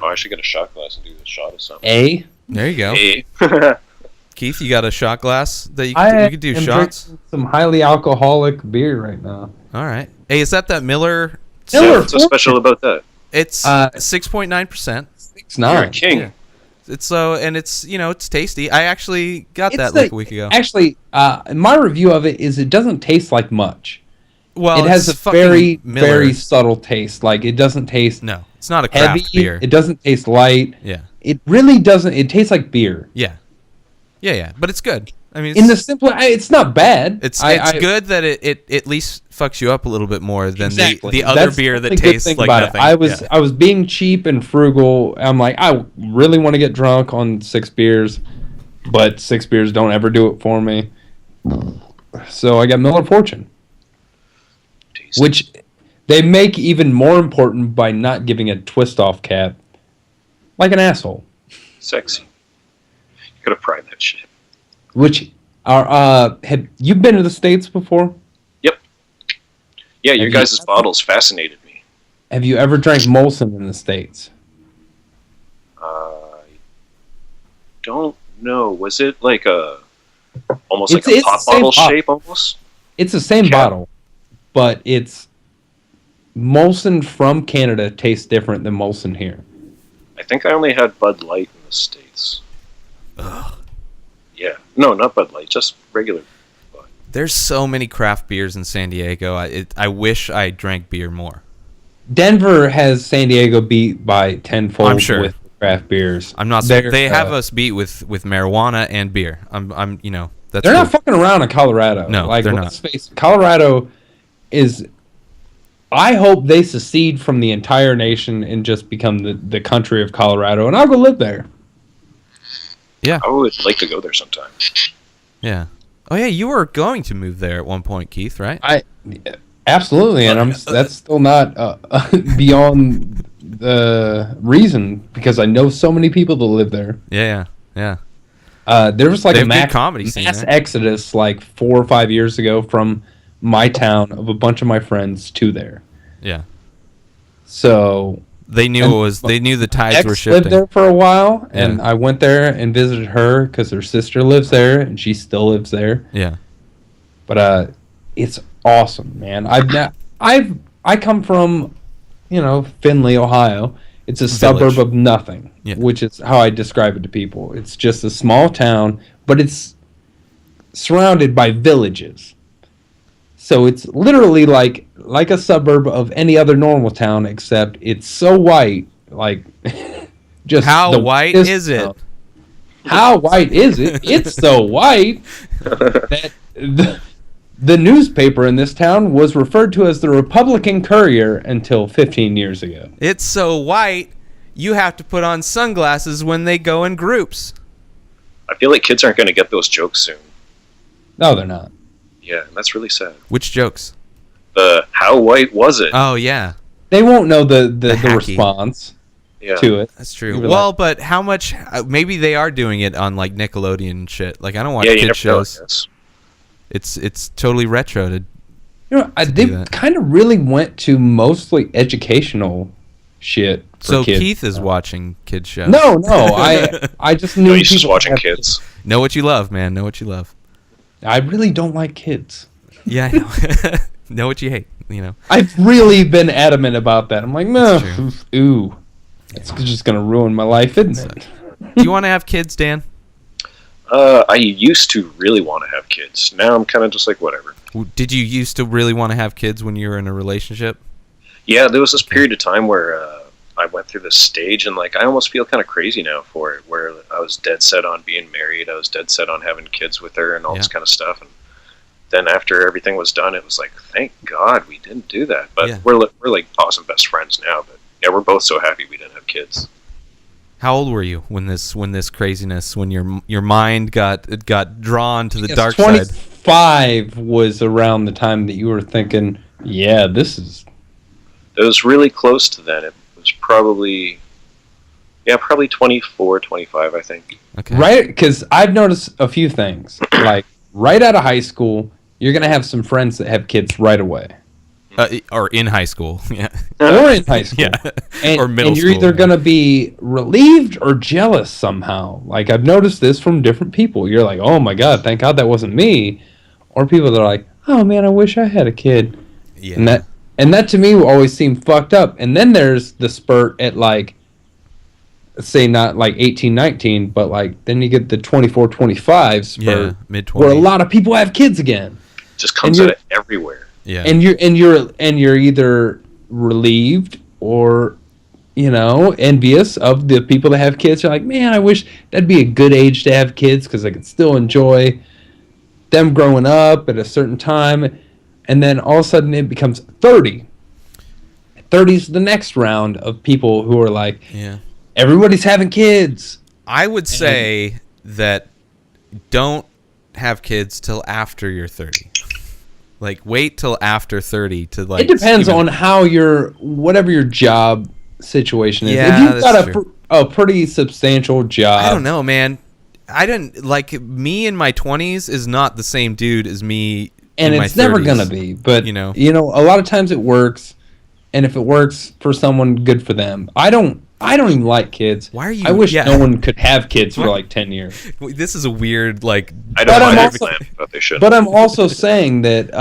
Oh, I should get a shot glass and do a shot of something. There you go. A. Keith, you got a shot glass that you could do shots? Some highly alcoholic beer right now. All right. Hey, is that Miller? What's so special about that? It's 6.9%. 6.9. You're a king. Yeah. It's it's tasty. I actually got that like a week ago. Actually, my review of it is it doesn't taste like much. Well, it has a very subtle taste. Like it doesn't taste. No, it's not a craft heavy. Beer. It doesn't taste light. Yeah. It really doesn't. It tastes like beer. Yeah. But it's good. I mean, it's not bad. It's good that it at least fucks you up a little bit more than the other That's beer that the tastes thing like about nothing. I was being cheap and frugal. I'm like, I really want to get drunk on 6 beers, but 6 beers don't ever do it for me. So I got Miller Fortune, which they make even more important by not giving a twist off cap, like an asshole. Sexy. You could have pried that shit. Which are have you been to the States before? Yep. Yeah, your guys' bottles fascinated me. Have you ever drank Molson in the States? Don't know. Was it like almost like a pop bottle shape almost? It's the same bottle, but it's Molson from Canada tastes different than Molson here. I think I only had Bud Light in the States. Ugh. Yeah. No, not Bud Light, just regular Bud. There's so many craft beers in San Diego. I wish I drank beer more. Denver has San Diego beat by tenfold I'm sure. with craft beers. I'm not. They have us beat with marijuana and beer. I'm. That's. They're not fucking around in Colorado. No, they're not. Colorado is. I hope they secede from the entire nation and just become the country of Colorado, and I'll go live there. Yeah, I would like to go there sometime. Yeah. Oh yeah, you were going to move there at one point, Keith, right? Absolutely, and that's still not beyond the reason, because I know so many people that live there. Yeah. There was like a mass exodus like 4 or 5 years ago from my town of a bunch of my friends to there. Yeah. So they knew the tides were shifting. Lived there for a while, and I went there and visited her because her sister lives there, and she still lives there. Yeah. But it's awesome, man. I come from, Findlay, Ohio. It's a suburb of nothing, which is how I describe it to people. It's just a small town, but it's surrounded by villages. So it's literally like a suburb of any other normal town, except it's so white, like just how white is it? How white is it? It's so white that the newspaper in this town was referred to as the Republican Courier until 15 years ago. It's so white, you have to put on sunglasses when they go in groups. I feel like kids aren't going to get those jokes soon. No, they're not. Yeah, that's really sad. Which jokes? How white was it? Oh, yeah. They won't know the response to it. That's true. Well, but how much... maybe they are doing it on, like, Nickelodeon and shit. Like, I don't watch kid shows. It's totally retro to they kind of really went to mostly educational shit for kids. Keith is watching kids shows. No, I just knew he's just watching kids. Know what you love, man. Know what you love. I really don't like kids. Yeah, I know. Know what you hate, I've really been adamant about that. I'm like, no, it's just going to ruin my life, isn't it? Do you want to have kids, Dan? I used to really want to have kids. Now I'm kind of just like, whatever. Did you used to really want to have kids when you were in a relationship? Yeah, there was this period of time where I went through this stage, and like I almost feel kind of crazy now for it, where I was dead set on being married. I was dead set on having kids with her and all this kind of stuff. And then after everything was done, it was like, thank God we didn't do that. But we're like awesome best friends now. But yeah, we're both so happy we didn't have kids. How old were you when this craziness, when your mind got drawn to the dark side? 25 was around the time that you were thinking, yeah, this is... It was really close to then. It was probably 24, 25, I think. Okay. Right, because I've noticed a few things. Like, right out of high school, you're going to have some friends that have kids right away. Or in high school, yeah. Or in high school. Yeah. Or middle school. And you're either going to be relieved or jealous somehow. Like, I've noticed this from different people. You're like, oh my God, thank God that wasn't me. Or people that are like, oh man, I wish I had a kid. Yeah. And that to me always seemed fucked up. And then there's the spurt at like, say not like 18, 19, but like then you get the 24, 25 spurt, mid-20s, where a lot of people have kids again. It just comes out of everywhere. Yeah. And you're either relieved or envious of the people that have kids. You're like, man, I wish that'd be a good age to have kids because I could still enjoy them growing up at a certain time. And then all of a sudden it becomes 30. 30's the next round of people who are like, everybody's having kids. I would say that don't have kids till after you're 30. Like, wait till after 30 to like... It depends on how whatever your job situation is. Yeah, if you've got a pretty substantial job... I don't know, man. I didn't... Like, me in my 20s is not the same dude as me in my 30s. And it's never going to be. But, a lot of times it works. And if it works for someone, good for them. I don't even like kids. Why are you... I wish no one could have kids for like 10 years. This is a weird, like... I don't mind but they should. But I'm also saying that,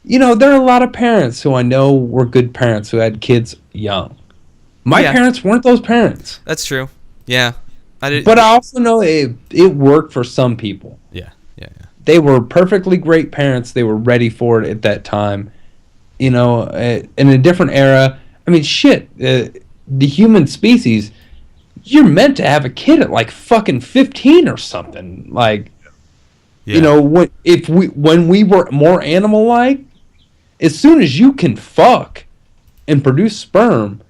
there are a lot of parents who I know were good parents who had kids young. My parents weren't those parents. That's true. Yeah. But I also know it worked for some people. Yeah. They were perfectly great parents. They were ready for it at that time. In a different era. I mean, shit. The human species, you're meant to have a kid at like fucking 15 or something. Like, when we were more animal-like, as soon as you can fuck and produce sperm,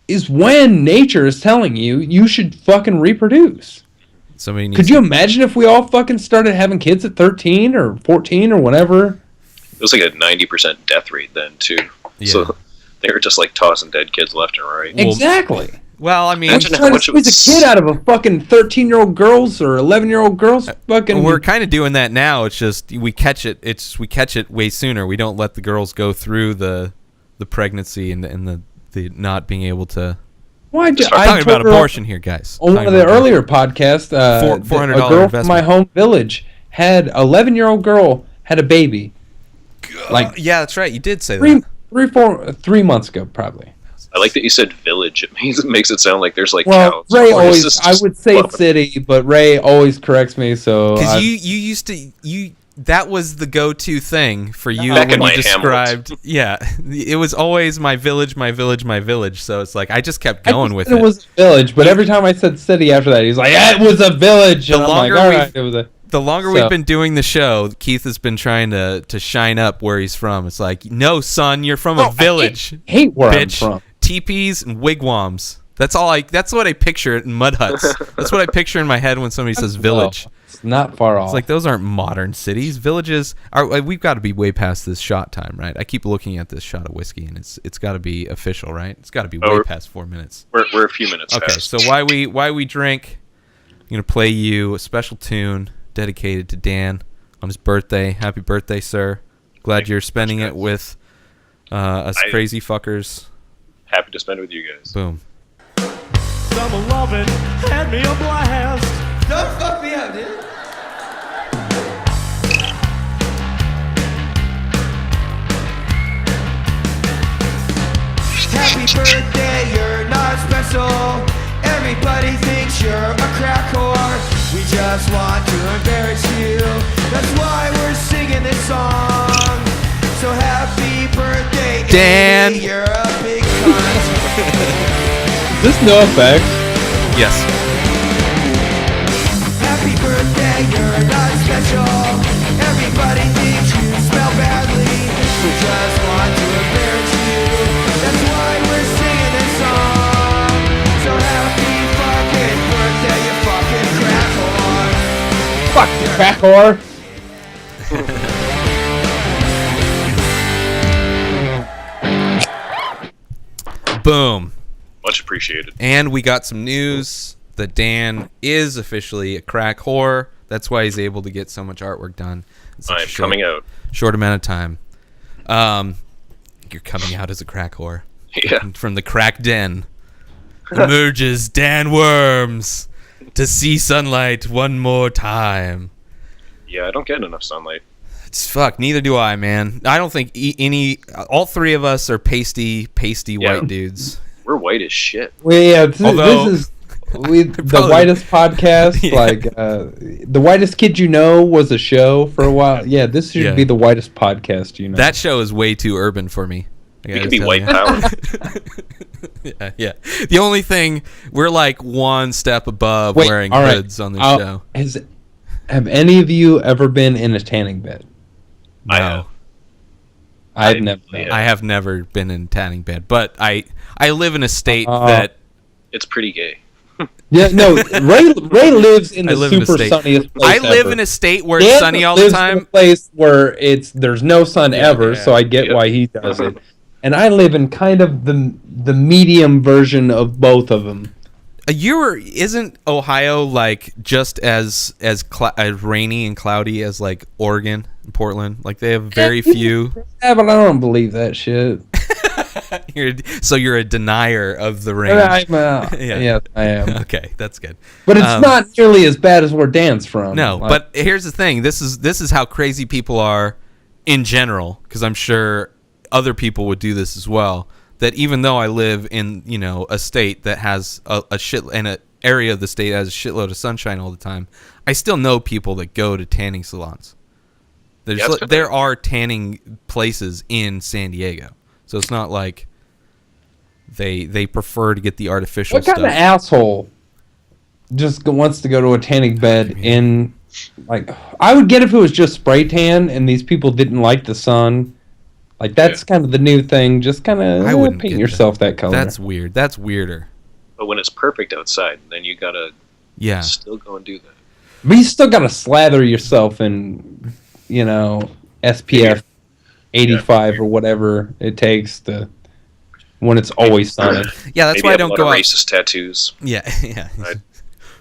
is when nature is telling you should fucking reproduce. Could you imagine if we all fucking started having kids at 13 or 14 or whatever? was like a 90% death rate then too. Yeah. So they were just like tossing dead kids left and right. Exactly. Well, I mean, Imagine how trying to much it would squeeze a kid out of a fucking 13-year-old girls or 11-year-old girls. Fucking. we're kind of doing that now. It's just we catch it. We catch it way sooner. We don't let the girls go through the pregnancy and the not being able to. Why? I'm talking about abortion here, guys. On one of the earlier podcasts, $400 a girl investment. from my home village had 11-year-old girl had a baby. Like yeah, that's right. You did say that 3 months ago, probably. I like that you said village. It makes it sound like there's like Well, cows. Ray Or always, is this I just would say fun? city, but Ray always corrects me. So because you used to that was the go-to thing for you Back when in my you described. Yeah, it was always my village, my village, my village. So it's like I just kept going with it. It was a village, but every time I said city after that, he's like, "Yeah, it was a village." And I'm like, "All right, it was a." The longer we've been doing the show, Keith has been trying to shine up where he's from. It's like, no, son, you're from a village. I hate where bitch. I'm from. Teepees and wigwams. That's what I picture in mud huts. That's what I picture in my head when somebody says village. Well, it's not far off. It's like those aren't modern cities. Villages are. We've got to be way past this shot time, right? I keep looking at this shot of whiskey, and it's got to be official, right? It's got to be way past 4 minutes. We're a few minutes Okay, past. so why we drink? I'm gonna play you a special tune dedicated to Dan on his birthday. Happy birthday, sir! Glad you're spending it with us crazy fuckers. Happy to spend it with you guys. Boom. Summer loving had me a blast. Don't fuck me up, dude. Happy birthday, you're not special. Everybody thinks you're a crack whore. We just want to embarrass you. That's why we're singing this song. So happy birthday, Dan. Andy, you're a big cunt. Is this no effects? Yes. Happy birthday, you're not special. Everybody thinks you smell badly. We just want to embarrass you. That's why we're singing this song. So happy fucking birthday, you fucking crack whore. Fuck you, crack whore. Boom. Much appreciated. And we got some news that Dan is officially a crack whore. That's why he's able to get so much artwork done. I'm coming out. Short amount of time. You're coming out as a crack whore. Yeah. From the crack den emerges Dan Wourms to see sunlight one more time. Yeah, I don't get enough sunlight. It's fuck. Neither do I, man. I don't think all three of us are pasty white dudes. We're white as shit. Well, yeah, Although- this is the whitest podcast. Yeah. Like the whitest kid you know was a show for a while. Yeah, this should be the whitest podcast you know. That show is way too urban for me. We could be white power. Yeah. The only thing, we're like one step above wearing all right. hoods on the show. Have any of you ever been in a tanning bed? I No. have. I've never. Yeah. I have never been in a tanning bed, but I live in a state Oh. that It's pretty gay. Yeah, no. Ray lives in I the live in a super state. sunniest place I live ever. in a state where it's Dan sunny all the lives in time. a place where there's no sun ever, yeah. so I get why he does it. And I live in kind of the medium version of both of them. Isn't Ohio like just as rainy and cloudy as like Oregon and Portland? Like they have very few. Yeah, but I don't believe that shit. So you're a denier of the rain. Yeah, I am. Okay, that's good. But it's not nearly as bad as where Dan's from. No, Like, but here's the thing. This is how crazy people are in general, because I'm sure other people would do this as well. That even though I live in, a state that has an area of the state that has a shitload of sunshine all the time, I still know people that go to tanning salons. There are tanning places in San Diego, so it's not like they prefer to get the artificial what stuff. kind of asshole just wants to go to a tanning bed in, like, I would get if it was just spray tan and these people didn't like the sun. Like, that's kind of the new thing. Just kind of paint yourself that color. That's weird. That's weirder. But when it's perfect outside, then you gotta still go and do that. But you still got to slather yourself in, SPF 85 or whatever it takes to when it's always sunny. Yeah, that's Maybe why I have don't a lot go of out. racist tattoos. Yeah, yeah. Right.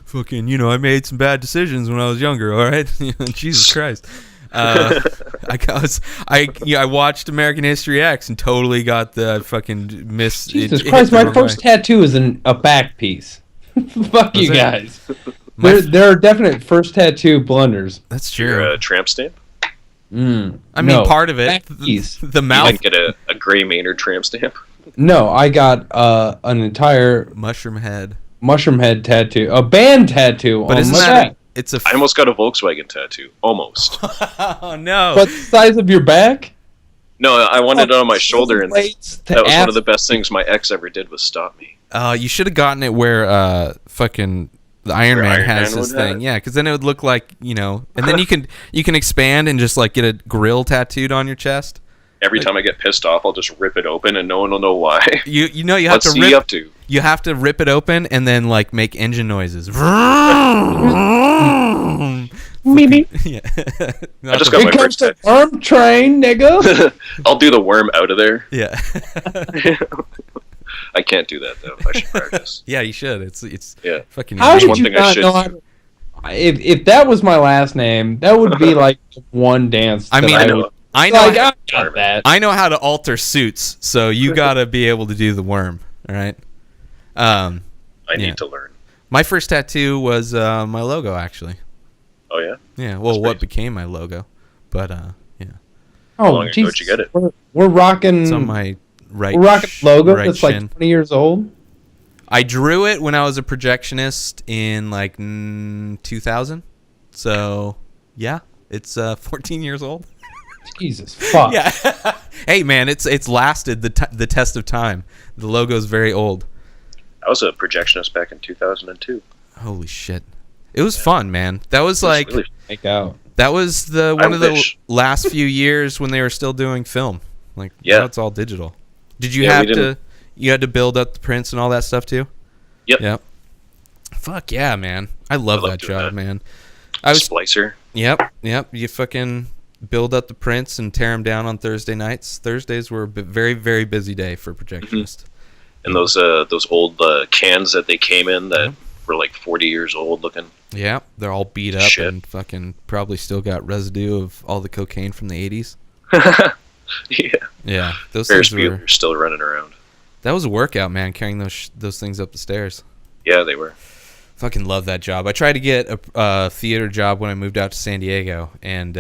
Fucking, I made some bad decisions when I was younger. All right, Jesus Christ. I watched American History X and totally got the fucking miss. Jesus Christ! My first tattoo is a back piece. Fuck you guys. There are definite first tattoo blunders. That's true. Your tramp stamp. I mean, part of it. The mouth. You didn't get a Gray Maynard tramp stamp. No, I got an entire mushroom head tattoo, a band tattoo. But isn't that? It's I almost got a Volkswagen tattoo. Almost. Oh no! What size of your back? No, I wanted it on my shoulder, and that was one of the best things my ex ever did was stop me. You should have gotten it where fucking the Iron Man has this thing. Yeah, because then it would look like and then you can expand and just like get a grill tattooed on your chest. Every time I get pissed off, I'll just rip it open, and no one will know why. You have What's to he up to? You have to rip it open and then like make engine noises. Maybe. Yeah. I just got my first tattoo. Worm train, nigga. I'll do the worm out of there. Yeah. I can't do that though. I should practice. Yeah, you should. It's fucking. How That's did one you thing I not should know how to? If that was my last name, that would be like one dance. I mean, I know. Like, I got that. I know how to alter suits, so you gotta be able to do the worm. All right. I need to learn. My first tattoo was my logo, actually. Oh yeah. Yeah. Well, what became my logo, but yeah. Oh, how long ago did you get it? We're rocking. It's on my right. We're rocking logo right that's shin. like 20 years old. I drew it when I was a projectionist in like 2000. So yeah, it's 14 years old. Jesus fuck. Yeah. Hey man, it's lasted the test of time. The logo's very old. I was a projectionist back in 2002. Holy shit. It was fun, man. That was like really make out. That was one of the last few years when they were still doing film. Like now it's all digital. Did you have to you had to build up the prints and all that stuff too? Yep. Fuck yeah, man. I love that job, man. Splicer. Yep. You fucking build up the prints and tear them down on Thursday nights. Thursdays were a very, very busy day for projectionists. And those old cans that they came in that were like 40 years old looking. Yeah, they're all beat up and fucking probably still got residue of all the cocaine from the 80s. Yeah. Yeah, those Ferris things were Bueller still running around. That was a workout, man, carrying those things up the stairs. Yeah, they were. Fucking love that job. I tried to get a theater job when I moved out to San Diego, and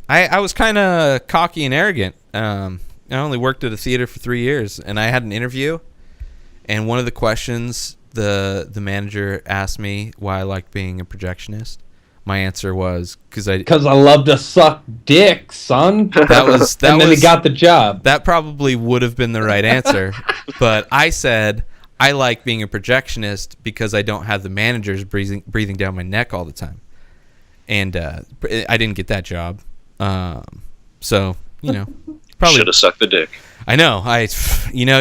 I was kind of cocky and arrogant. I only worked at a theater for 3 years, and I had an interview, and one of the questions the manager asked me why I liked being a projectionist. My answer was because I love to suck dick, son. And then he got the job. That probably would have been the right answer, but I said I like being a projectionist because I don't have the managers breathing down my neck all the time, and I didn't get that job. So probably should have sucked the dick. I know.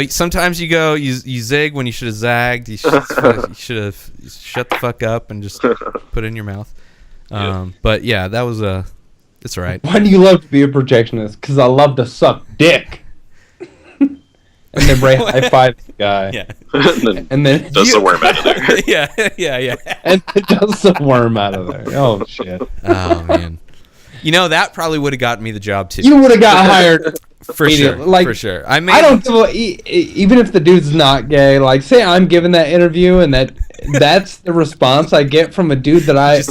Sometimes you zig when you should have zagged. You should have shut the fuck up and just put it in your mouth. But yeah, that was it's all right. Why do you love to be a projectionist? Because I love to suck dick. And then Ray high five the guy. Yeah. and then does the worm out of there. Yeah. And it does the worm out of there. Oh shit. Oh man. That probably would have gotten me the job too. You would have got hired for sure. For sure. I don't give even if the dude's not gay. Like, say I'm giving that interview and that's the response I get from a dude that I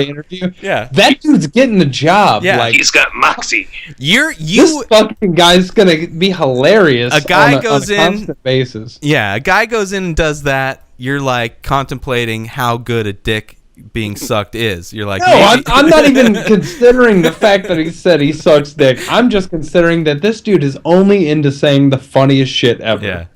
interview. Yeah, that dude's getting the job. Yeah, like, he's got moxie. This fucking guy's gonna be hilarious. A guy goes in constant basis. Yeah, a guy goes in and does that. You're like contemplating how good a dick being sucked is. You're like, no, I'm not even considering the fact that he said he sucks dick. I'm just considering that this dude is only into saying the funniest shit ever.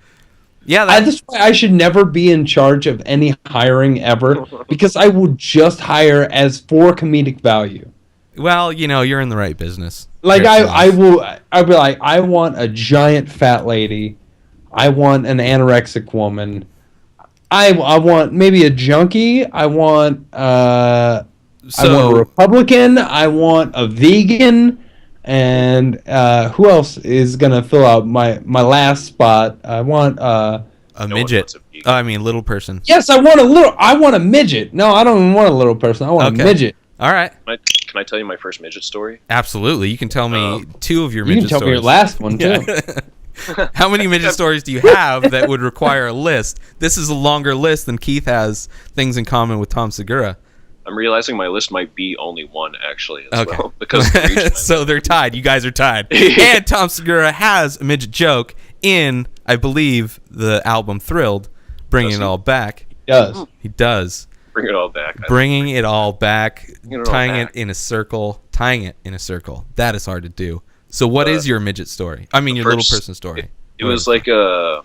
Yeah. That's why I should never be in charge of any hiring ever, because I would just hire as for comedic value. Well, you're in the right business. Like I'd be like, I want a giant fat lady, I want an anorexic woman. I want maybe a junkie. I want a Republican. I want a vegan. And who else is gonna fill out my last spot? I want a midget. I mean, little person. Yes, I want a midget. No, I don't even want a little person. I want a midget. All right. Can I tell you my first midget story? Absolutely. You can tell me 2 of your midget stories. You can tell me your last one too. How many midget stories do you have that would require a list? This is a longer list than Keith has things in common with Tom Segura. I'm realizing my list might be only one, actually, as well. Because so they're tied. You guys are tied. And Tom Segura has a midget joke in, I believe, the album Thrilled, Bringing It All Back. He does. Bring it all back. Bringing it all back, tying it in a circle. That is hard to do. So what is your midget story? I mean, your little person story. It was like a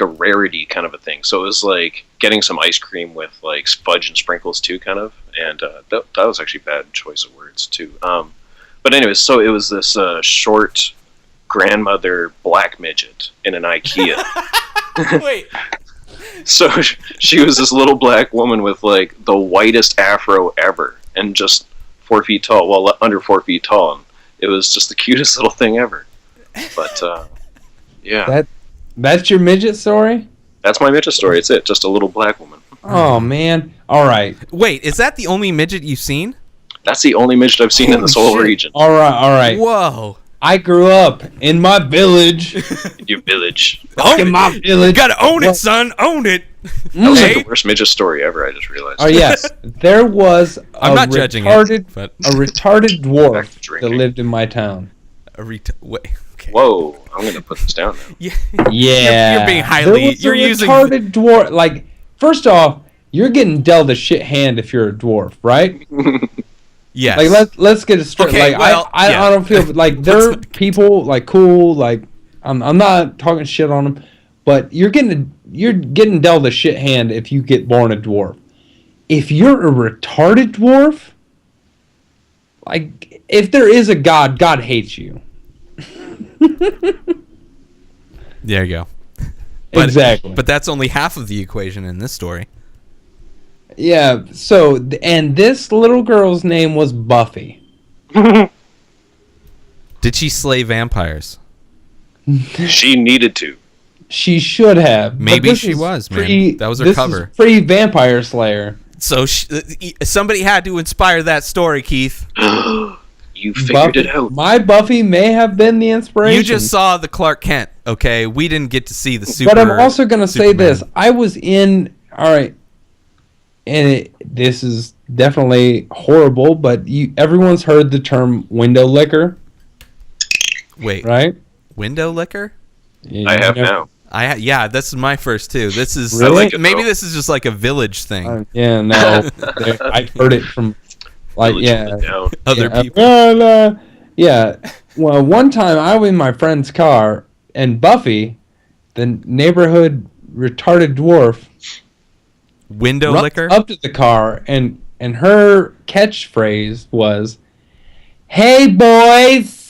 rarity kind of a thing. So it was like getting some ice cream with like fudge and sprinkles too, kind of. And that was actually a bad choice of words too. But anyways, so it was this short grandmother black midget in an IKEA. Wait. So she was this little black woman with like the whitest afro ever, and just 4 feet tall. Well, under 4 feet tall. And it was just the cutest little thing ever. But yeah. That's your midget story? That's my midget story. It's it. Just a little black woman. Oh, man. All right. Wait, is that the only midget you've seen? That's the only midget I've seen in this whole region. All right. Whoa. I grew up in my village. Your village. In my village. You gotta own it, son. Own it. That was like the worst midget story ever, I just realized. Oh, yes. There was I'm not judging it, but a retarded dwarf that lived in my town. Wait. Okay. Whoa, I'm going to put this down now. Yeah. You're being highly... You're using... retarded dwarf. Like, first off, you're getting dealt a shit hand if you're a dwarf, right? Yes. Like, let's get it straight. Okay, like, well, I don't feel... Like, they're people, like, cool. Like, I'm not talking shit on them. But you're getting dealt a shit hand if you get born a dwarf. If you're a retarded dwarf... Like, if there is a God, God hates you. There you go. Exactly. But that's only half of the equation in this story. Yeah, so, and this little girl's name was Buffy. Did she slay vampires? She needed to. She should have. Maybe she was, man. That was her cover. Is pre-Vampire Slayer. So somebody had to inspire that story, Keith. You figured it out. My Buffy may have been the inspiration. You just saw the Clark Kent, okay? We didn't get to see the super. But I'm also going to say this. I was in... All right. And this is definitely horrible, but everyone's heard the term window licker. Wait. Right? Window licker? I have now. Yeah, this is my first too. This is really? Maybe this is just like a village thing. Yeah, no. I've heard it from like other people. Yeah. Well, one time I was in my friend's car and Buffy, the neighborhood retarded dwarf, window licker, up to the car and her catchphrase was, "Hey boys."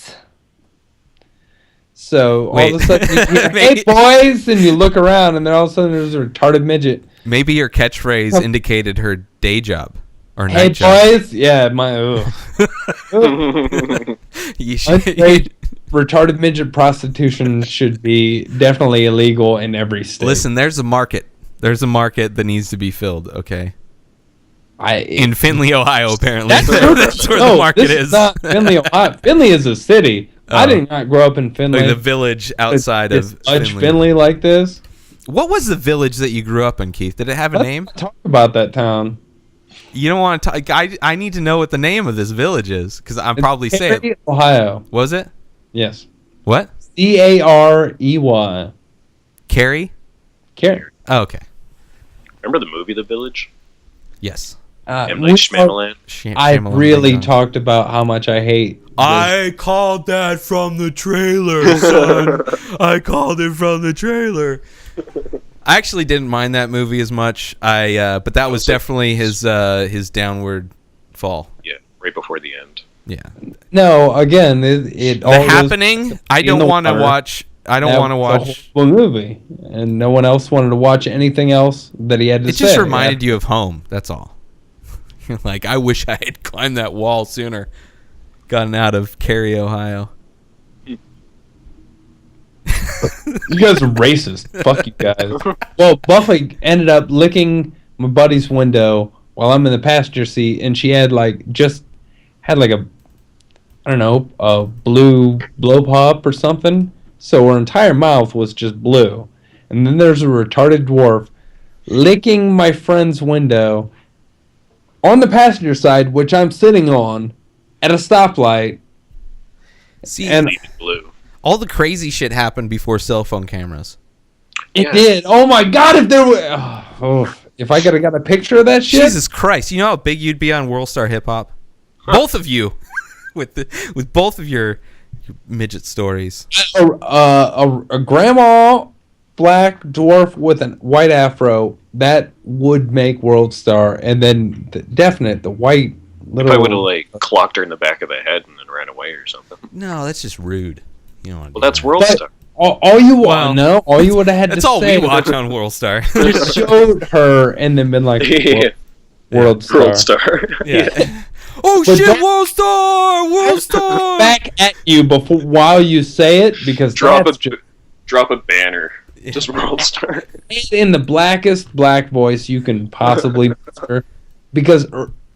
So all of a sudden you hear, "Hey boys," and you look around, and then all of a sudden there's a retarded midget. Maybe your catchphrase indicated her day job or "Hey night job. Boys," yeah, retarded midget prostitution should be definitely illegal in every state. Listen, there's a market. There's a market that needs to be filled. Okay. In Findlay, Ohio, apparently. That's where the market is. Not Findlay, Ohio. Findlay is a city. I did not grow up in Findlay. Like the village outside of Findlay like this. What was the village that you grew up in, Keith? Did it have a name? Talk about that town. You don't want to talk. I need to know what the name of this village is because I'm probably saying it. Ohio. Was it? Yes. What? Carey. Carey? Carey. Oh, okay. Remember the movie The Village? Yes. I really talked about how much I hate. I called that from the trailer, son. I called it from the trailer. I actually didn't mind that movie as much. But that was definitely his downward fall. Yeah, right before the end. Yeah. No, again, The Happening. I don't want to watch. I don't want to watch the movie, and no one else wanted to watch anything else that he had to say. It just reminded you of home. That's all. Like, I wish I had climbed that wall sooner. gotten out of Cary, Ohio. You guys are racist. Fuck you guys. Well, Buffy ended up licking my buddy's window while I'm in the passenger seat, and she had like a, I don't know, a blue blow pop or something. So her entire mouth was just blue. And then there's a retarded dwarf licking my friend's window on the passenger side, which I'm sitting on at a stoplight. See, and blue. All the crazy shit happened before cell phone cameras. It did. Oh my god! If there were, if I could have got a picture of that shit. Jesus Christ! You know how big you'd be on World Star Hip Hop? Both of you, with both of your midget stories. A grandma black dwarf with a white afro that would make World Star, and then the white little. If I would have like clocked her in the back of the head and then ran away or something. No, that's just rude. You don't want to. Well, that's World Star. All you want to know, all you would have had that's to all say. we watch on World Star. Just showed her and then been like, World Star. World Star. Yeah. Oh But shit! World Star! World Star! Back at you while you say it, because drop a banner. Just World Star. In the blackest black voice you can possibly master, because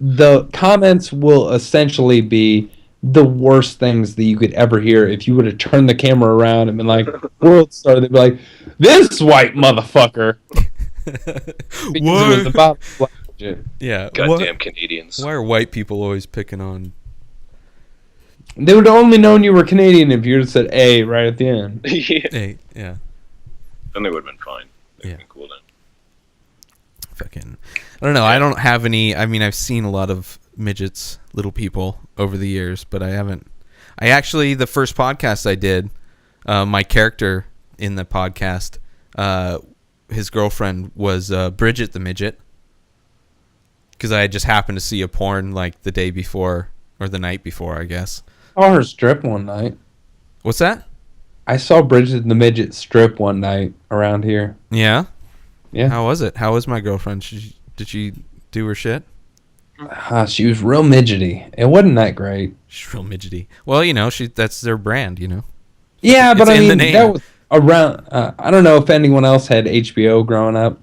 the comments will essentially be the worst things that you could ever hear. If you would have turned the camera around and been like, World Star, they'd be like, this white motherfucker. Because it was about black shit. Yeah. Goddamn Canadians. Why are white people always picking on? They would have only known you were Canadian if you would have said A right at the end. Hey, yeah. Then they would have been fine. Yeah. Been cool then. Fucking, I don't know. I don't have any. I mean, I've seen a lot of midgets, little people, over the years, but I haven't. I actually, the first podcast I did, my character in the podcast, his girlfriend was Bridget the midget, because I just happened to see a porn like the day before or the night before, I guess. I saw her strip one night. What's that? I saw Bridget the midget strip one night around here. Yeah. Yeah. How was it? How was my girlfriend? Did she do her shit? She was real midgety. It wasn't that great. She's real midgety. Well, you know, that's their brand, you know. Yeah, but It's I in the mean, name. that was around. I don't know if anyone else had HBO growing up,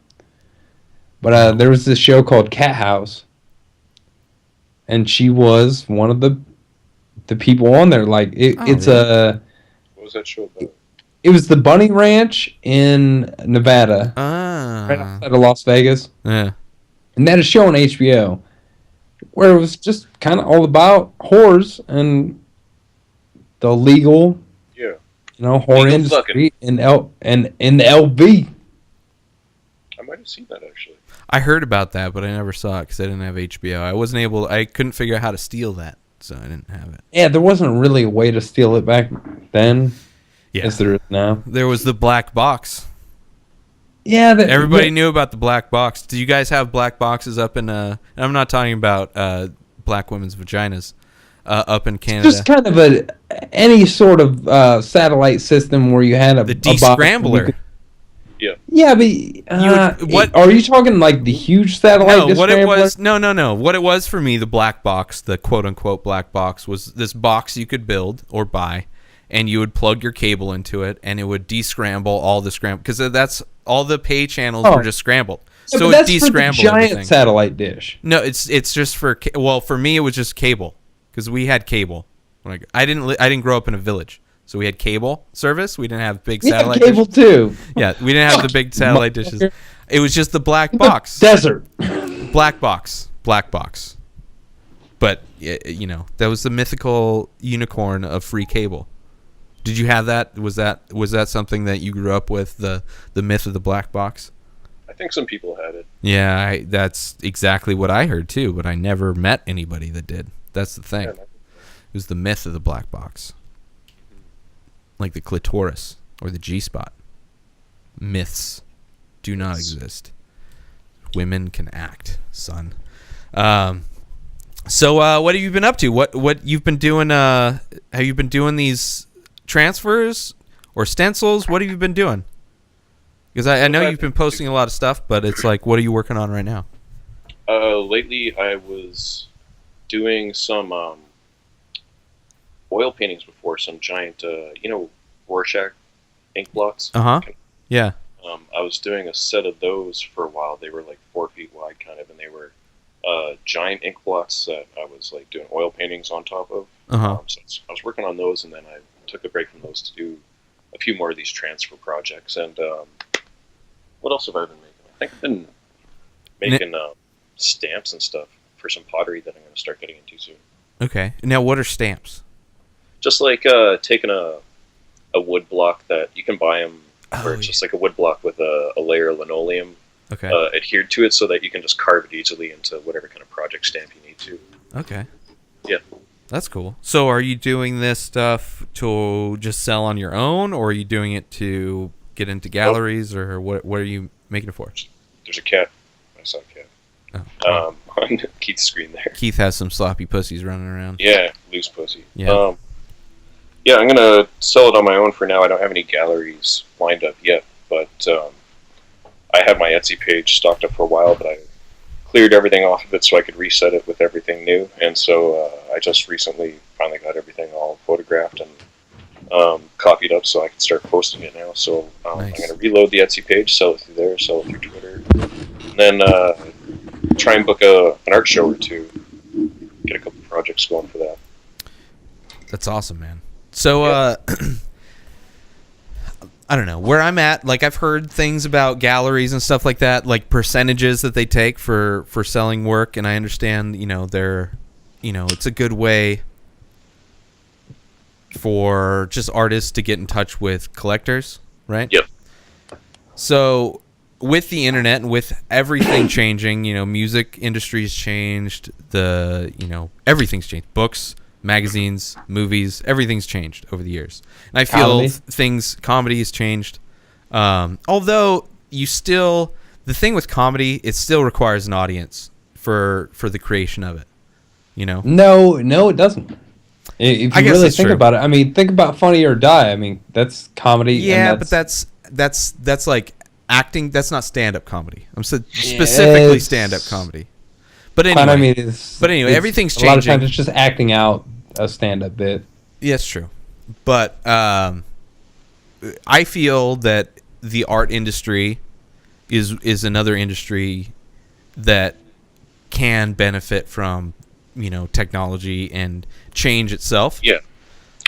but there was this show called Cat House, and she was one of the people on there. Like it's What was that show about? It was the Bunny Ranch in Nevada, right outside of Las Vegas. Yeah. And they had a show on HBO where it was just kind of all about whores and the legal, whore Legal industry in the LV. I might have seen that actually. I heard about that, but I never saw it because I didn't have HBO. I couldn't figure out how to steal that, so I didn't have it. Yeah, there wasn't really a way to steal it back then. Yeah. As there is now. There was the black box. Yeah, everybody knew about the black box. Do you guys have black boxes up in? I'm not talking about black women's vaginas up in Canada. Just kind of any sort of satellite system where you had the descrambler. Yeah, but what are you talking, like the huge satellite? No, what it was? No. What it was for me, the black box, the quote unquote black box, was this box you could build or buy. And you would plug your cable into it, and it would descramble all the scramble, because that's all the pay channels were just scrambled. Yeah, so it descrambled for the giant everything. Satellite dish. No, it's just for for me it was just cable, because we had cable. I didn't grow up in a village, so we had cable service. We didn't have big satellite. We had cable too. Yeah, we didn't have the big satellite dishes. It was just the black box. Desert. Black box. But that was the mythical unicorn of free cable. Did you have that? Was that something that you grew up with, the myth of the black box? I think some people had it. Yeah, that's exactly what I heard too, but I never met anybody that did. That's the thing. It was the myth of the black box. Like the clitoris or the G-spot. Myths do not exist. Women can act, son. So what have you been up to? What you've been doing? Have you been doing these transfers or stencils? What have you been doing? Because I know you've been posting a lot of stuff, but it's like, what are you working on right now? Lately I was doing some oil paintings before, some giant, Rorschach ink blots. Yeah. I was doing a set of those for a while. They were like 4 feet wide, kind of, and they were giant ink blots that I was like doing oil paintings on top of. So I was working on those, and then I took a break from those to do a few more of these transfer projects. And what else have I been making? I think I've been making stamps and stuff for some pottery that I'm going to start getting into soon. Okay. Now, what are stamps? Just like taking a wood block that you can buy them, where it's just like a wood block with a layer of linoleum adhered to it, so that you can just carve it easily into whatever kind of project stamp you need to. Okay. Yeah. That's cool. So are you doing this stuff to just sell on your own, or are you doing it to get into galleries, or what are you making it for? There's a cat. I saw a cat. On Keith's screen there. Keith has some sloppy pussies running around. Yeah, loose pussy. Yeah. Yeah, I'm going to sell it on my own for now. I don't have any galleries lined up yet, but I have my Etsy page stocked up for a while, but I cleared everything off of it so I could reset it with everything new. And so I just recently finally got everything all photographed and copied up so I can start posting it now. So Nice. I'm going to reload the Etsy page, sell it through there, sell it through Twitter, and then try and book an art show or two. Get a couple projects going for that. That's awesome, man. So, I don't know where I'm at. Like, I've heard things about galleries and stuff like that, like percentages that they take for selling work, and I understand, it's a good way for just artists to get in touch with collectors, right? Yep. So, with the internet and with everything changing, music industry's changed, everything's changed. Books, magazines, movies, everything's changed over the years. And I feel comedy has changed. Although the thing with comedy, it still requires an audience for the creation of it. No, it doesn't. If you really think about it, I mean, think about Funny or Die. I mean, that's comedy. Yeah, but that's like acting. That's not stand-up comedy. I'm specifically stand-up comedy. But anyway, everything's changing. A lot of times it's just acting out a stand-up bit. Yeah, it's true. But I feel that the art industry is another industry that can benefit from, technology and change itself. Yeah.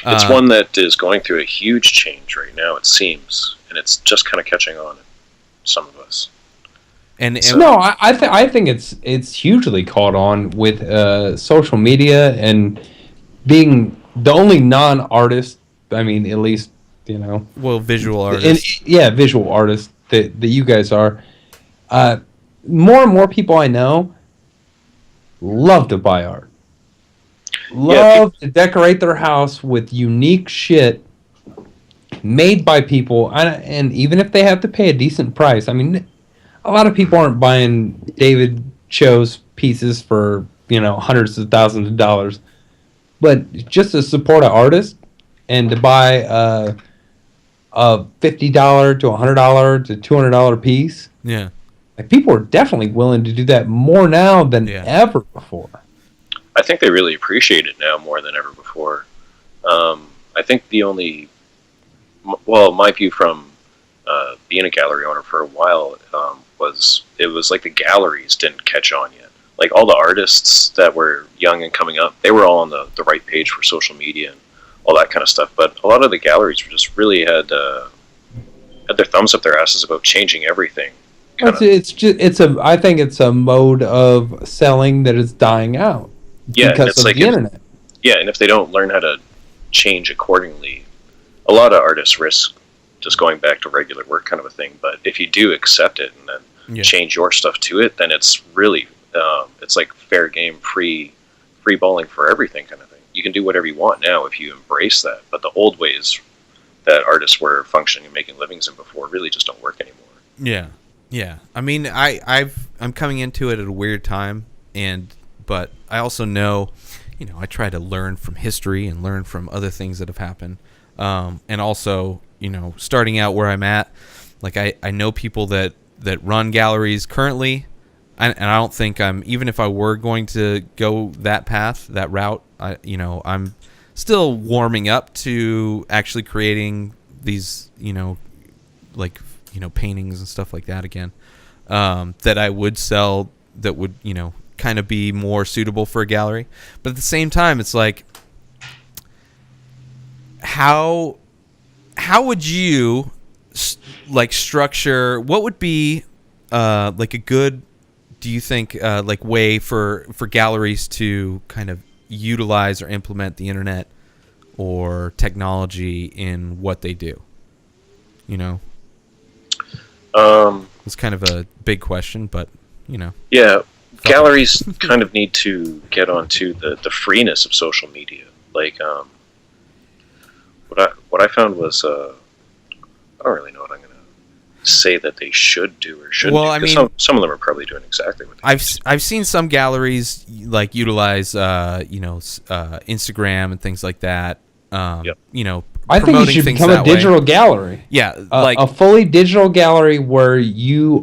It's one that is going through a huge change right now, it seems. And it's just kind of catching on, some of us. I think it's hugely caught on with social media and being the only non-artist. I mean, at least visual artist. Visual artist that you guys are. More and more people I know love to buy art. Love to decorate their house with unique shit made by people, and even if they have to pay a decent price. I mean, a lot of people aren't buying David Cho's pieces for, hundreds of thousands of dollars. But just to support an artist and to buy a $50 to $100 to $200 piece. Yeah. Like, people are definitely willing to do that more now than ever before. I think they really appreciate it now more than ever before. I think my view from being a gallery owner for a while was like the galleries didn't catch on yet. Like, all the artists that were young and coming up, they were all on the right page for social media and all that kind of stuff. But a lot of the galleries were just really had their thumbs up their asses about changing everything. I think it's a mode of selling that is dying out because of the internet. Yeah, and if they don't learn how to change accordingly, a lot of artists risk just going back to regular work, kind of a thing. But if you do accept it and then change your stuff to it, then it's really it's like fair game, free bowling for everything, kind of thing. You can do whatever you want now if you embrace that. But the old ways that artists were functioning and making livings in before really just don't work anymore. Yeah. Yeah, I mean, I'm coming into it at a weird time, but I also know, I try to learn from history and learn from other things that have happened, and also, starting out where I'm at, like I know people that run galleries currently, and I don't think even if I were going to go that path, that route, I'm still warming up to actually creating these, paintings and stuff like that again, that I would sell, that would, kind of be more suitable for a gallery. But at the same time, it's like, how would you structure, what would be a good, do you think, way for galleries to kind of utilize or implement the internet or technology in what they do? It's kind of a big question, but Yeah, galleries kind of need to get onto the freeness of social media. Like, what I found was, I don't really know what I'm going to say that they should do or shouldn't. Well, do, some of them are probably doing exactly what I've seen some galleries utilize Instagram and things like that. Yep. I think you should become a digital gallery. Yeah, a fully digital gallery where you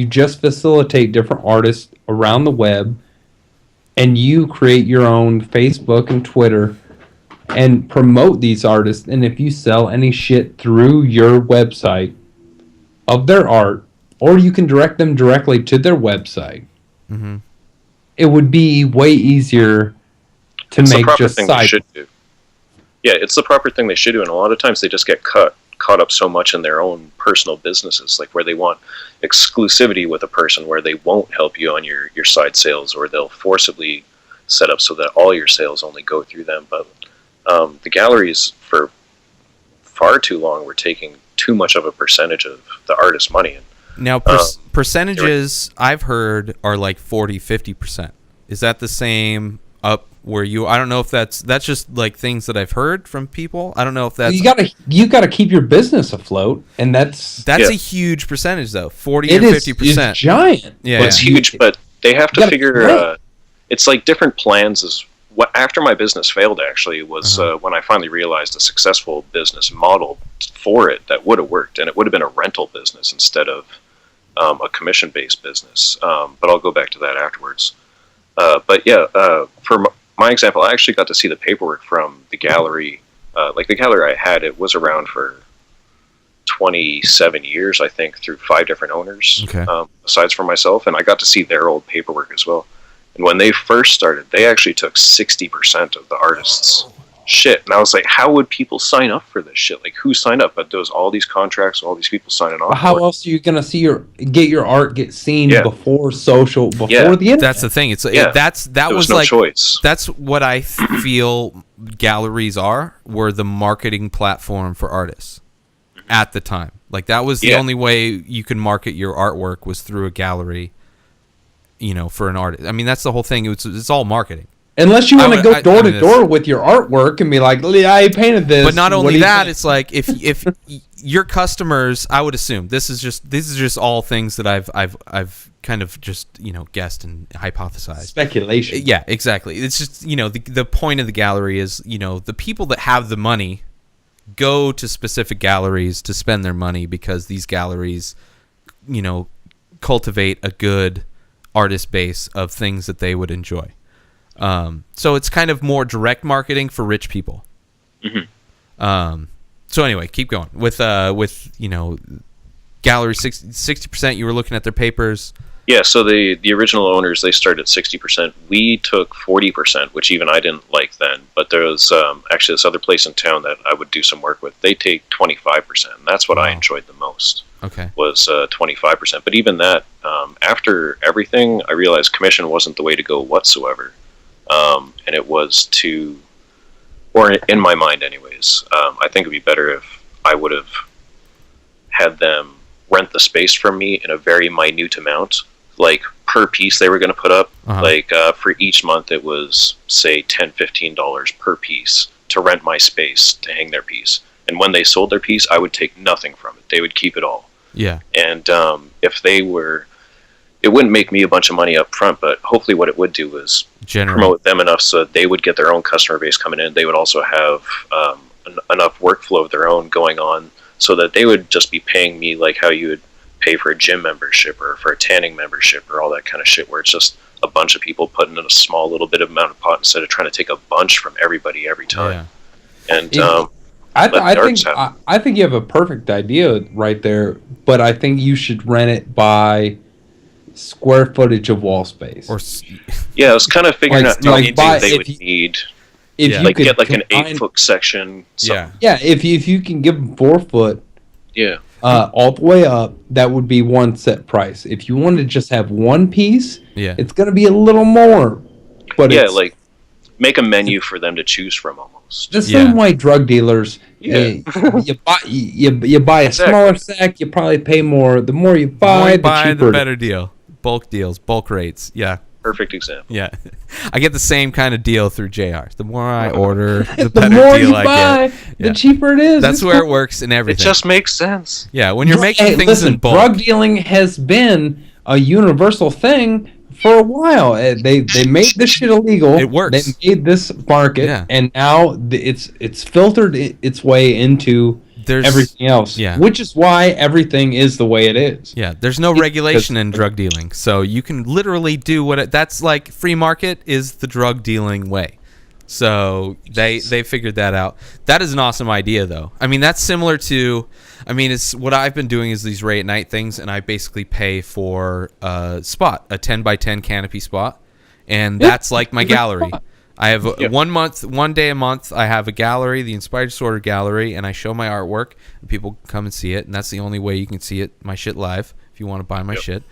just facilitate different artists around the web, and you create your own Facebook and Twitter and promote these artists. And if you sell any shit through your website of their art, or you can direct them directly to their website, it would be way easier to make just side. Yeah, it's the proper thing they should do, and a lot of times they just get caught up so much in their own personal businesses, like where they want exclusivity with a person where they won't help you on your side sales, or they'll forcibly set up so that all your sales only go through them. But the galleries for far too long were taking too much of a percentage of the artist's money. Now, percentages I've heard are like 40-50%. Is that the same up where you? I don't know if that's just like things that I've heard from people. I don't know if that's you gotta keep your business afloat, and that's a huge percentage though. 40 or 50%. It's giant. Yeah, well, it's huge, but they have to figure. It's like different plans. Is what after my business failed actually was when I finally realized a successful business model for it that would have worked, and it would have been a rental business instead of a commission-based business. But I'll go back to that afterwards. But yeah, for my example, I actually got to see the paperwork from the gallery. Like the gallery I had, it was around for 27 years, I think, through 5 different owners, besides for myself, and I got to see their old paperwork as well. And when they first started, they actually took 60% of the artists' shit. And I was like, how would people sign up for this shit? Like, who signed up? But there was all these contracts, all these people signing off. How else are you going to get your art get seen before the internet? That's the thing. That was no like choice. That's what I feel galleries were the marketing platform for artists at the time. Like that was the only way you could market your artwork was through a gallery. For an artist. I mean, that's the whole thing. It's all marketing. Unless you want to go door to door with your artwork and be like, I painted this. But not only that, it's like if your customers, I would assume this is just all things that I've kind of just guessed and hypothesized. Speculation. Yeah, exactly. It's just the point of the gallery is the people that have the money go to specific galleries to spend their money because these galleries cultivate a good artist base of things that they would enjoy. So it's kind of more direct marketing for rich people. So anyway, keep going with gallery 60%. You were looking at their papers. Yeah, so the original owners, they started at 60%. We took 40%, which even I didn't like then. But there was actually this other place in town that I would do some work with. They take 25%, and that's what I enjoyed the most. Was 25%. But even that, after everything, I realized commission wasn't the way to go whatsoever. And it was or in my mind anyways, I think it would be better if I would have had them rent the space from me in a very minute amount. Like per piece they were going to put up, for each month it was, say, $10-15 per piece to rent my space to hang their piece. And when they sold their piece, I would take nothing from it. They would keep it all. Yeah. And if they were, it wouldn't make me a bunch of money up front, but hopefully what it would do is promote them enough so that they would get their own customer base coming in. They would also have enough workflow of their own going on so that they would just be paying me like how you would pay for a gym membership or for a tanning membership or all that kind of shit, where it's just a bunch of people putting in a small little bit of amount of pot instead of trying to take a bunch from everybody every time. Yeah. And I think you have a perfect idea right there, but I think you should rent it by square footage of wall space. Yeah, I was kind of figuring out how many they would need. If you could get like an 8-foot section. Yeah. If you can give them 4 foot. Yeah. All the way up, that would be one set price. If you want to just have one piece, it's going to be a little more. But like make a menu for them to choose from almost. The same way drug dealers, you buy a smaller sack, you probably pay more. The more you buy, the cheaper. The better deal. Bulk deals, bulk rates. Yeah. Perfect example. Yeah. I get the same kind of deal through JR. The more I order, the better deal I get. The cheaper it is. That's where it works in everything. It just makes sense. Yeah, when you're making things in bulk. Drug dealing has been a universal thing for a while. They made this shit illegal. It works. They made this market, and now it's filtered its way into everything else. Yeah. Which is why everything is the way it is. Yeah, there's no regulation in drug dealing, so you can literally do that's like free market is the drug dealing way. So they figured that out. That is an awesome idea, though. I mean, that's similar to, it's what I've been doing is these Ray at Night things, and I basically pay for a spot, a 10x10 canopy spot, and that's like my gallery. I have 1 day a month. I have a gallery, the Inspired Disorder Gallery, and I show my artwork. And people come and see it, and that's the only way you can see it. My shit live, if you want to buy my shit.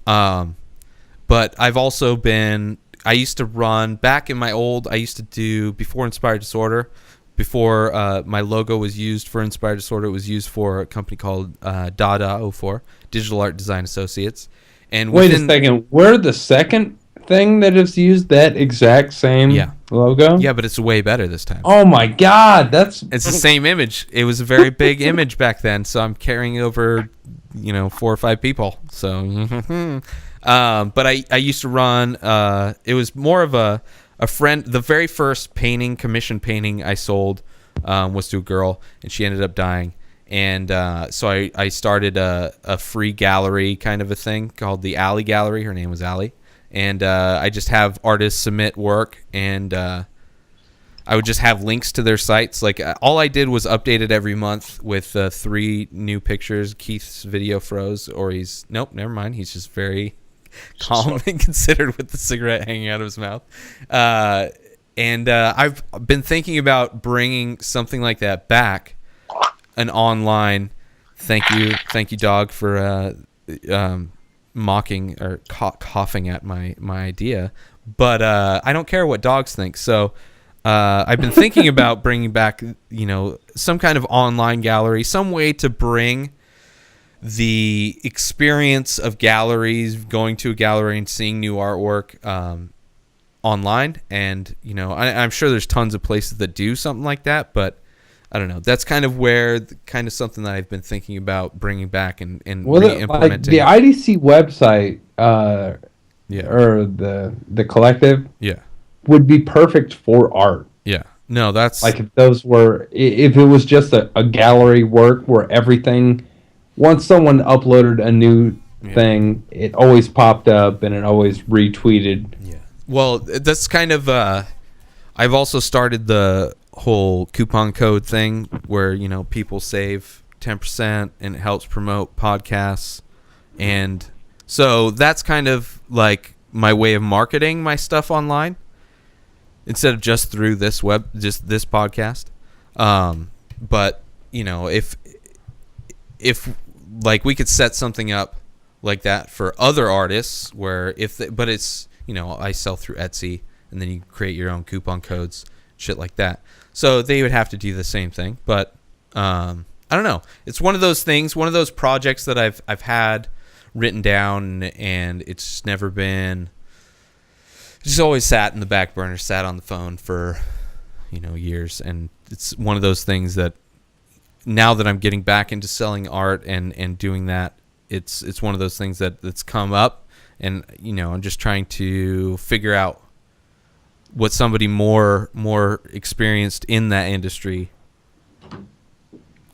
But I've also been. I used to run back in my old. I used to do before Inspired Disorder. Before my logo was used for Inspired Disorder, it was used for a company called Dada04, Digital Art Design Associates. And wait a second, we're the second thing that has used that exact same logo? Yeah, but it's way better this time. Oh my god, it's the same image. It was a very big image back then, so I'm carrying over 4 or 5 people. So but I used to run it was more of a friend. The very first commission painting I sold was to a girl, and she ended up dying. And so I started a free gallery kind of a thing called the Alley Gallery. Her name was Allie. And I just have artists submit work, and I would just have links to their sites. Like all I did was update it every month with 3 new pictures. Keith's video froze, or nope, never mind. He's just very calm and considered with the cigarette hanging out of his mouth. And I've been thinking about bringing something like that back, an online. Thank you, dog, for mocking or coughing at my idea, but I don't care what dogs think. So I've been thinking about bringing back some kind of online gallery, some way to bring the experience of galleries, going to a gallery and seeing new artwork online. And I'm sure there's tons of places that do something like that, but I don't know. That's kind of something that I've been thinking about bringing back and re-implementing. The IDC website, or the collective, would be perfect for art. Yeah, no, that's like if it was just a gallery work where everything, once someone uploaded a new thing, it always popped up and it always retweeted. Yeah. Well, that's kind of. I've also started the whole coupon code thing where people save 10% and it helps promote podcasts, and so that's kind of like my way of marketing my stuff online instead of just through this this podcast. But if like we could set something up like that for other artists where but it's I sell through Etsy, and then you create your own coupon codes, shit like that. So they would have to do the same thing, but I don't know. It's one of those things, one of those projects that I've had written down, and it's never been. Just always sat in the back burner, sat on the phone for years, and it's one of those things that now that I'm getting back into selling art and doing that, it's one of those things that's come up, and I'm just trying to figure out what somebody more experienced in that industry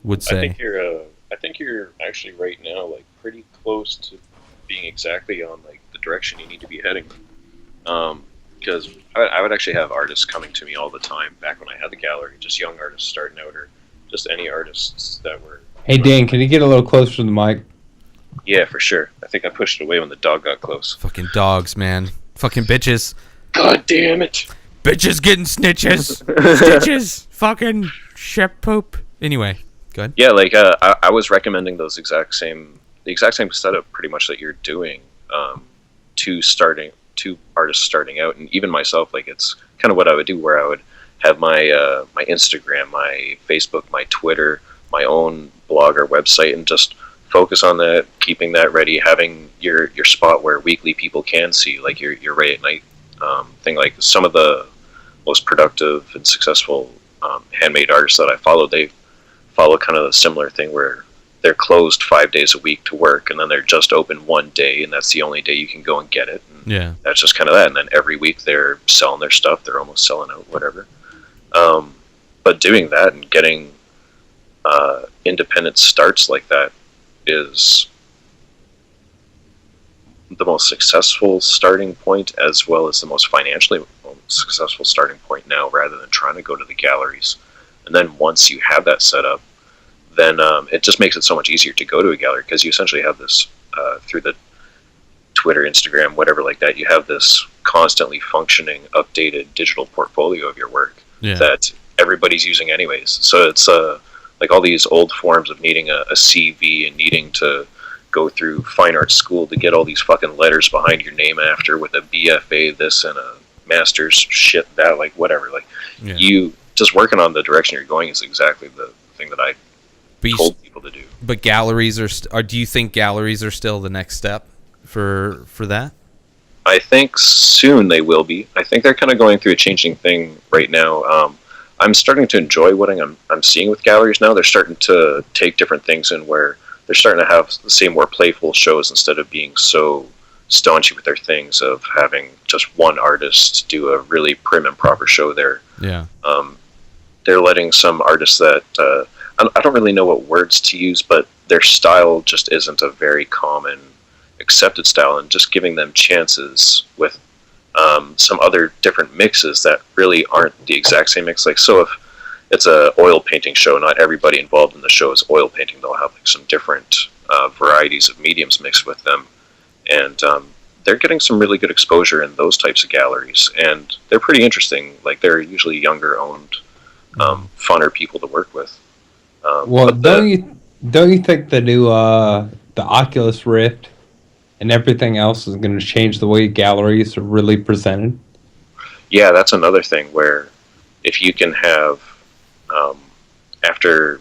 would say. I think you're actually right now like pretty close to being exactly on like the direction you need to be heading. Because I would actually have artists coming to me all the time back when I had the gallery, just young artists starting out, or just any artists that were. Hey Dan, can you get a little closer to the mic? Yeah, for sure. I think I pushed it away when the dog got close. Fucking dogs, man. Fucking bitches. God damn it. Bitches getting snitches. Stitches. Fucking shit poop. Anyway, go ahead. Yeah, like I was recommending the exact same setup pretty much that you're doing to artists starting out, and even myself. Like, it's kind of what I would do, where I would have my my Instagram, my Facebook, my Twitter, my own blog or website, and just focus on that, keeping that ready, having your spot where weekly people can see, like your Ray at Night thing. Like, some of the most productive and successful handmade artists that I follow, they follow kind of a similar thing where they're closed 5 days a week to work, and then they're just open one day, and that's the only day you can go and get it. And yeah, that's just kind of that. And then every week they're selling their stuff. They're almost selling out, whatever. But doing that and getting independent starts like that is the most successful starting point, as well as the most financially successful starting point now, rather than trying to go to the galleries. And then once you have that set up, then it just makes it so much easier to go to a gallery, because you essentially have this through the Twitter, Instagram, whatever like that. You have this constantly functioning, updated digital portfolio of your work that everybody's using anyways. So it's like all these old forms of needing a CV and needing to go through fine art school to get all these fucking letters behind your name after, with a BFA this and a master's shit that, like, whatever. Like, you just working on the direction you're going is exactly the thing that I told people to do. But galleries are do you think galleries are still the next step for that? I think soon they will be. I think they're kind of going through a changing thing right now. I'm starting to enjoy what I'm seeing with galleries now. They're starting to take different things in, where they're starting to have the same more playful shows, instead of being so staunchy with their things of having just one artist do a really prim and proper show there. Yeah. They're letting some artists that I don't really know what words to use, but their style just isn't a very common accepted style, and just giving them chances with some other different mixes that really aren't the exact same mix. Like, so if it's a oil painting show, not everybody involved in the show is oil painting. They'll have like some different varieties of mediums mixed with them, and they're getting some really good exposure in those types of galleries, and they're pretty interesting. Like, they're usually younger owned, funner people to work with. Well, don't you think the new the Oculus Rift and everything else is going to change the way galleries are really presented? Yeah, that's another thing, where if you can have, after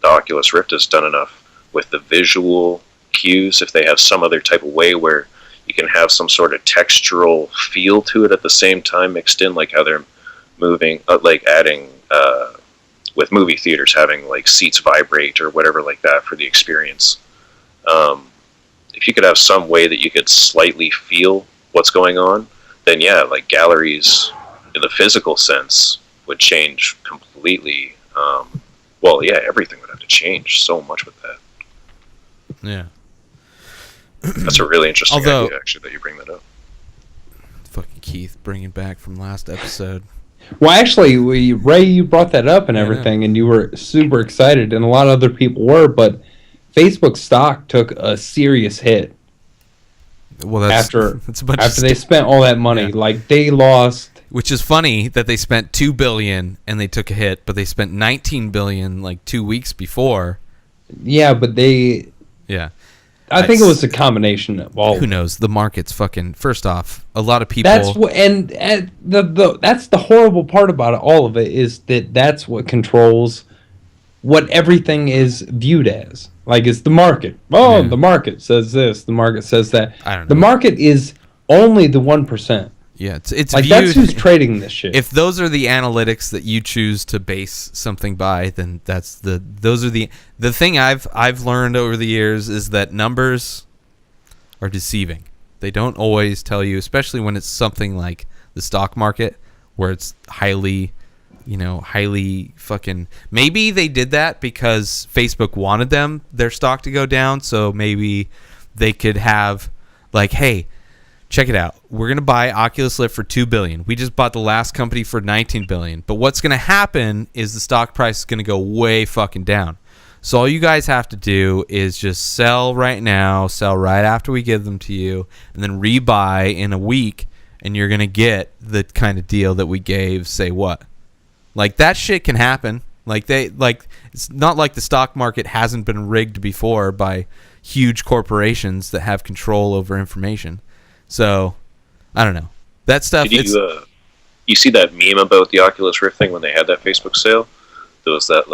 the Oculus Rift has done enough with the visual cues, if they have some other type of way where you can have some sort of textural feel to it at the same time mixed in, like how they're moving, like adding, with movie theaters, having like seats vibrate or whatever like that for the experience. If you could have some way that you could slightly feel what's going on, then yeah, like galleries in the physical sense would change completely. Well, yeah, everything would have to change so much with that. Yeah. That's a really interesting idea, actually, that you bring that up. Fucking Keith, bringing back from last episode. Well, actually, Ray, you brought that up and everything, and you were super excited, and a lot of other people were, but Facebook stock took a serious hit. Well, after they spent all that money, like they lost. Which is funny that they spent $2 billion and they took a hit, but they spent $19 billion like 2 weeks before. Yeah, but they. Yeah. I think it was a combination of all. Who knows? The market's fucking. First off, a lot of people. That's what, and that's the horrible part about it. All of it is that's what controls what everything is viewed as. Like, it's the market. Oh, yeah. The market says this. The market says that. I don't know. The market is only the 1%. Yeah, it's like viewed, that's who's trading this shit. If those are the analytics that you choose to base something by, then those are the thing I've learned over the years is that numbers are deceiving. They don't always tell you, especially when it's something like the stock market, where it's highly fucking. Maybe they did that because Facebook wanted their stock to go down, so maybe they could have like, hey, check it out. We're going to buy Oculus Rift for $2 billion. We just bought the last company for $19 billion. But what's going to happen is the stock price is going to go way fucking down. So all you guys have to do is just sell right now, sell right after we give them to you, and then rebuy in a week, and you're going to get the kind of deal that we gave, say what? Like, that shit can happen. It's not like the stock market hasn't been rigged before by huge corporations that have control over information. So, I don't know. That stuff. Did you see that meme about the Oculus Rift thing when they had that Facebook sale? There was that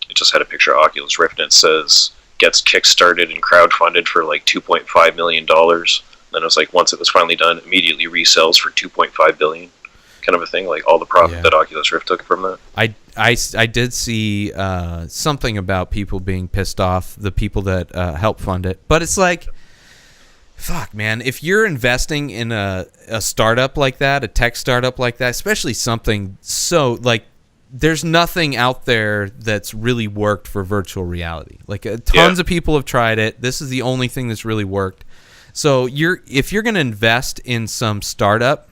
it just had a picture of Oculus Rift and it says gets kickstarted and crowdfunded for like $2.5 million. Then it was like once it was finally done, immediately resells for $2.5 billion. Kind of a thing, like all the profit that Oculus Rift took from that. I did see something about people being pissed off, the people that help fund it. But it's like, fuck, man, if you're investing in a startup like that, a tech startup like that, especially something so, like, there's nothing out there that's really worked for virtual reality. Like, tons of people have tried it. This is the only thing that's really worked. So if you're going to invest in some startup,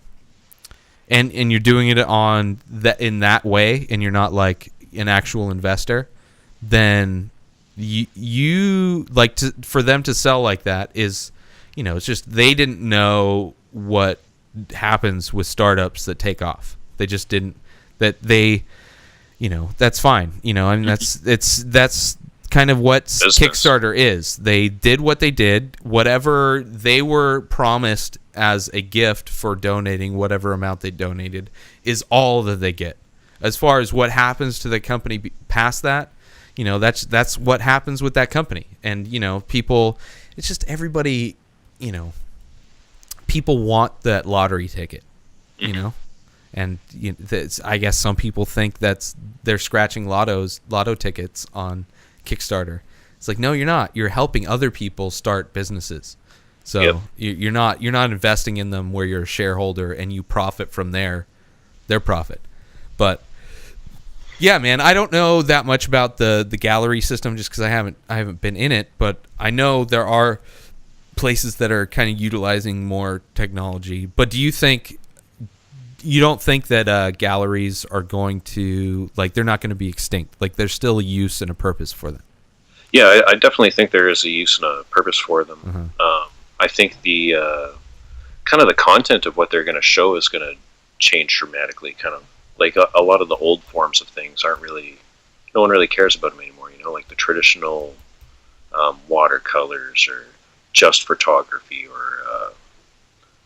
and you're doing it in that way, and you're not like an actual investor, then you like for them to sell like that is, it's just they didn't know what happens with startups that take off. They just didn't. That's fine. I mean that's kind of what Kickstarter is. They did what they did. Whatever they were promised as a gift for donating whatever amount they donated is all that they get. As far as what happens to the company past that, that's what happens with that company. And, people, it's just everybody, people want that lottery ticket, and I guess some people think they're scratching lotto tickets on Kickstarter. It's like, no, you're not. You're helping other people start businesses. So you're not investing in them where you're a shareholder and you profit from their profit. But yeah, man, I don't know that much about the gallery system just because I haven't been in it. But I know there are places that are kind of utilizing more technology. But you don't think that galleries are going to, like, they're not going to be extinct? Like, there's still a use and a purpose for them? Yeah, I definitely think there is a use and a purpose for them. I think the kind of the content of what they're going to show is going to change dramatically. Kind of like a lot of the old forms of things no one really cares about them anymore. Like the traditional watercolors or just photography or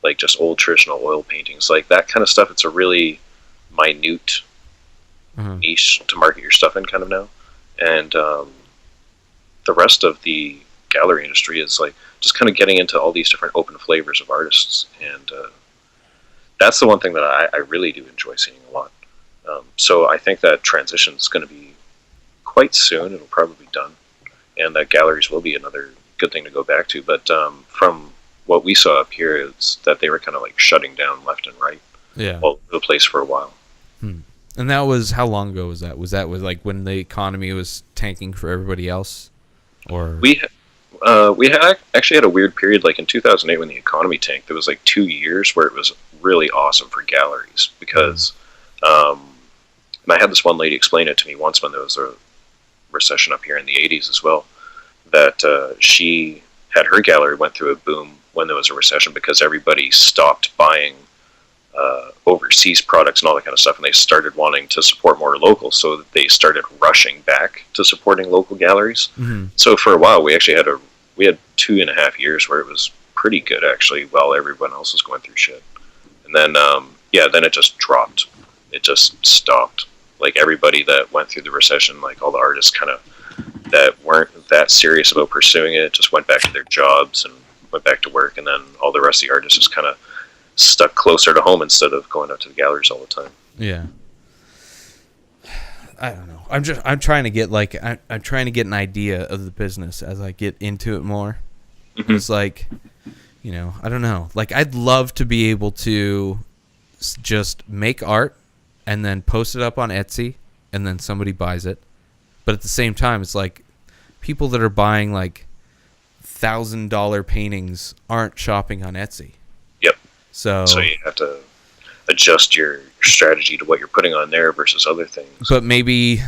like just old traditional oil paintings, like that kind of stuff. It's a really minute niche to market your stuff in kind of now. And the rest of the gallery industry is like just kind of getting into all these different open flavors of artists, and that's the one thing that I really do enjoy seeing a lot. So I think that transition is going to be quite soon. It'll probably be done, and that galleries will be another good thing to go back to. But from what we saw up here, it's that they were kind of like shutting down left and right, all over the place for a while. And that was, how long ago was that? Was that like when the economy was tanking for everybody else, or we had actually had a weird period, like in 2008 when the economy tanked. There was like 2 years where it was really awesome for galleries because, and I had this one lady explain it to me once when there was a recession up here in the 80s as well, that she had her gallery went through a boom when there was a recession because everybody stopped buying overseas products and all that kind of stuff, and they started wanting to support more local, so that they started rushing back to supporting local galleries. So for a while we actually had 2.5 years where it was pretty good actually, while everyone else was going through shit. And then then it just dropped. It just stopped. Like everybody that went through the recession, like all the artists kind of that weren't that serious about pursuing it, just went back to their jobs and went back to work, and then all the rest of the artists just kind of stuck closer to home instead of going out to the galleries all the time. Yeah. I don't know. I'm trying to get I'm trying to get an idea of the business as I get into it more. It's like, I don't know. Like, I'd love to be able to just make art and then post it up on Etsy and then somebody buys it. But at the same time, it's like people that are buying like $1,000 paintings aren't shopping on Etsy. So you have to adjust your strategy to what you're putting on there versus other things. But maybe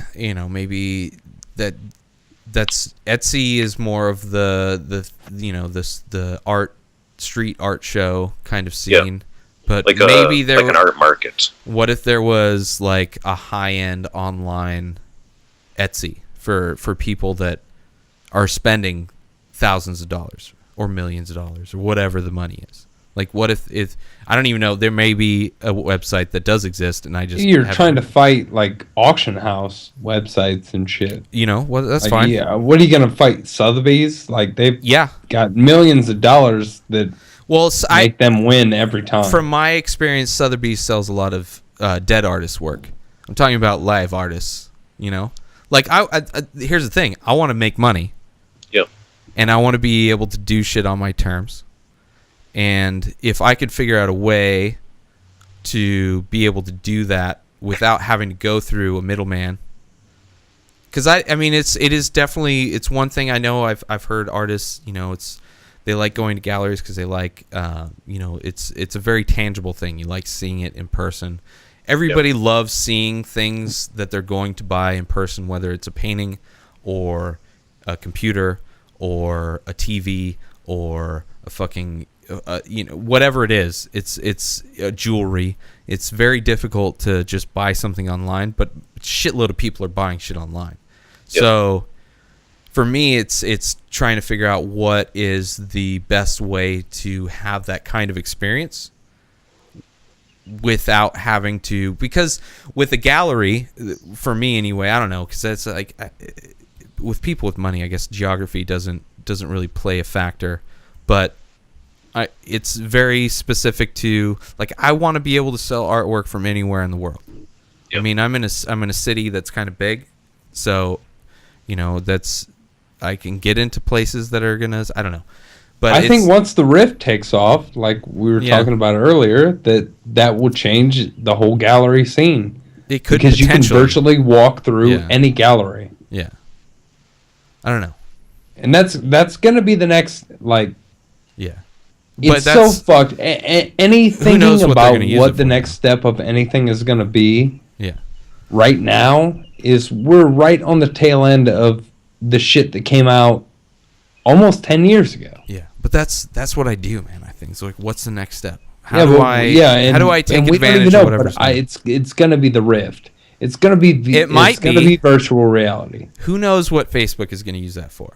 that's Etsy is more of the street art show kind of scene. But like maybe there like an art market. What if there was like a high-end online Etsy for people that are spending thousands of dollars or millions of dollars or whatever the money is? Like, what if I don't even know, there may be a website that does exist, and I just you're trying to fight like auction house websites and shit. Well, that's like, fine. Yeah, what are you gonna fight? Sotheby's? Like they've got millions of dollars that make them win every time. From my experience, Sotheby's sells a lot of dead artist work. I'm talking about live artists. Like I here's the thing: I want to make money. Yep. And I want to be able to do shit on my terms. And if I could figure out a way to be able to do that without having to go through a middleman, because I mean it is definitely, it's one thing I know I've heard artists, they like going to galleries because they like it's a very tangible thing. You like seeing it in person. Everybody loves seeing things that they're going to buy in person, whether it's a painting or a computer or a TV or a fucking whatever it is. It's jewelry. It's very difficult to just buy something online, but shitload of people are buying shit online. Yep. So for me, it's trying to figure out what is the best way to have that kind of experience without having to, because with a gallery, for me anyway, I don't know, because that's like with people with money, I guess geography doesn't really play a factor, but it's very specific to, like, I want to be able to sell artwork from anywhere in the world. Yep. I mean, I'm in a city that's kind of big, so that's, I can get into places that are gonna, I don't know, but I think once the Rift takes off, like we were talking about earlier, that will change the whole gallery scene. It could, because you can virtually walk through any gallery. Yeah, I don't know, and that's gonna be the next, like, it's so fucked. Any thinking about what the next step of anything is going to be right now is we're right on the tail end of the shit that came out almost 10 years ago. Yeah, but that's what I do, man. I think it's like, what's the next step? How do I take advantage of whatever? It's going to be the Rift. It's going to be it's going to be virtual reality. Who knows what Facebook is going to use that for?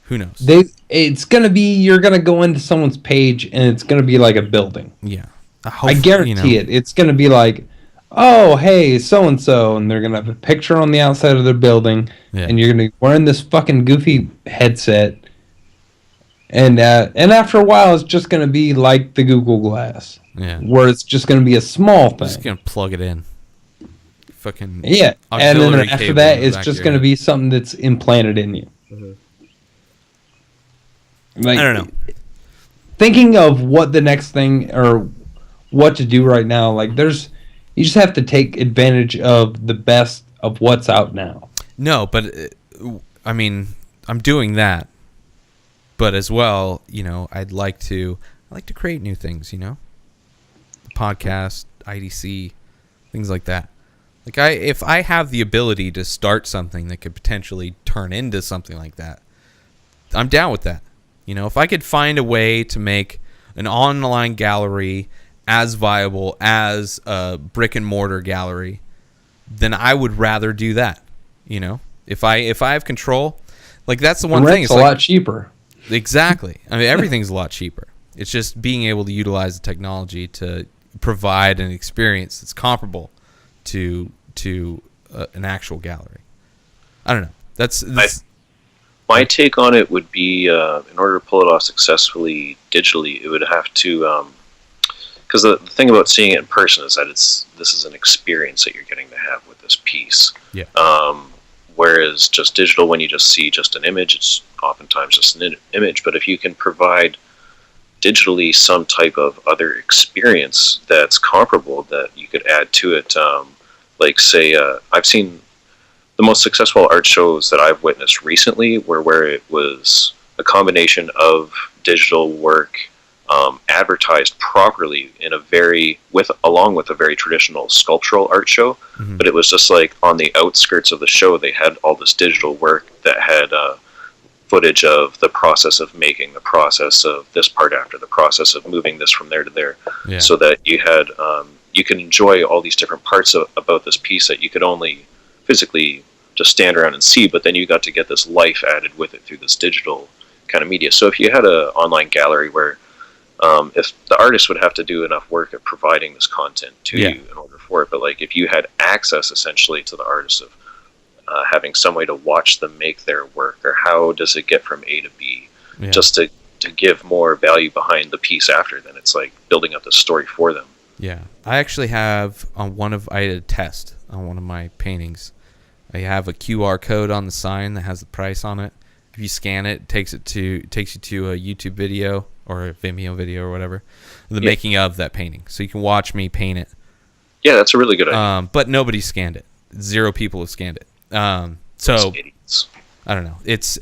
Who knows? It's going to be, you're going to go into someone's page and it's going to be like a building. Yeah. I guarantee it. It's going to be like, oh, hey, so-and-so, and they're going to have a picture on the outside of their building, and you're going to be wearing this fucking goofy headset, and after a while, it's just going to be like the Google Glass, where it's just going to be a small thing. Just going to plug it in. Fucking and then after that, it's just going to be something that's implanted in you. Mm-hmm. Like, I don't know. Thinking of what the next thing or what to do right now, like you just have to take advantage of the best of what's out now. No, but I mean, I'm doing that, but as well, I like to create new things, podcast, IDC, things like that. Like if I have the ability to start something that could potentially turn into something like that, I'm down with that. If I could find a way to make an online gallery as viable as a brick and mortar gallery, then I would rather do that. If I have control, like, that's the one thing. It's a lot cheaper. Exactly. I mean, everything's a lot cheaper. It's just being able to utilize the technology to provide an experience that's comparable to an actual gallery. I don't know. That's my take on it would be, in order to pull it off successfully digitally, it would have to, because the thing about seeing it in person is that this is an experience that you're getting to have with this piece. Yeah. Whereas just digital, when you just see just an image, it's oftentimes just an image. But if you can provide digitally some type of other experience that's comparable that you could add to it, like, say, I've seen the most successful art shows that I've witnessed recently were where it was a combination of digital work advertised properly in along with a very traditional sculptural art show. But it was just like on the outskirts of the show, they had all this digital work that had footage of the process of making, the process of this part after, the process of moving this from there to there, so that you had you can enjoy all these different parts about this piece that you could only physically just stand around and see, but then you got to get this life added with it through this digital kind of media. So if you had an online gallery where if the artist would have to do enough work at providing this content to you in order for it, but like if you had access essentially to the artist of having some way to watch them make their work, or how does it get from A to B, just to give more value behind the piece after, then it's like building up the story for them. Yeah, I actually have I did a test on one of my paintings. I have a QR code on the sign that has the price on it. If you scan it, it takes you to a YouTube video or a Vimeo video or whatever, the making of that painting, so you can watch me paint it. Yeah, that's a really good idea. But nobody scanned it. 0 people have scanned it. So I don't know. It's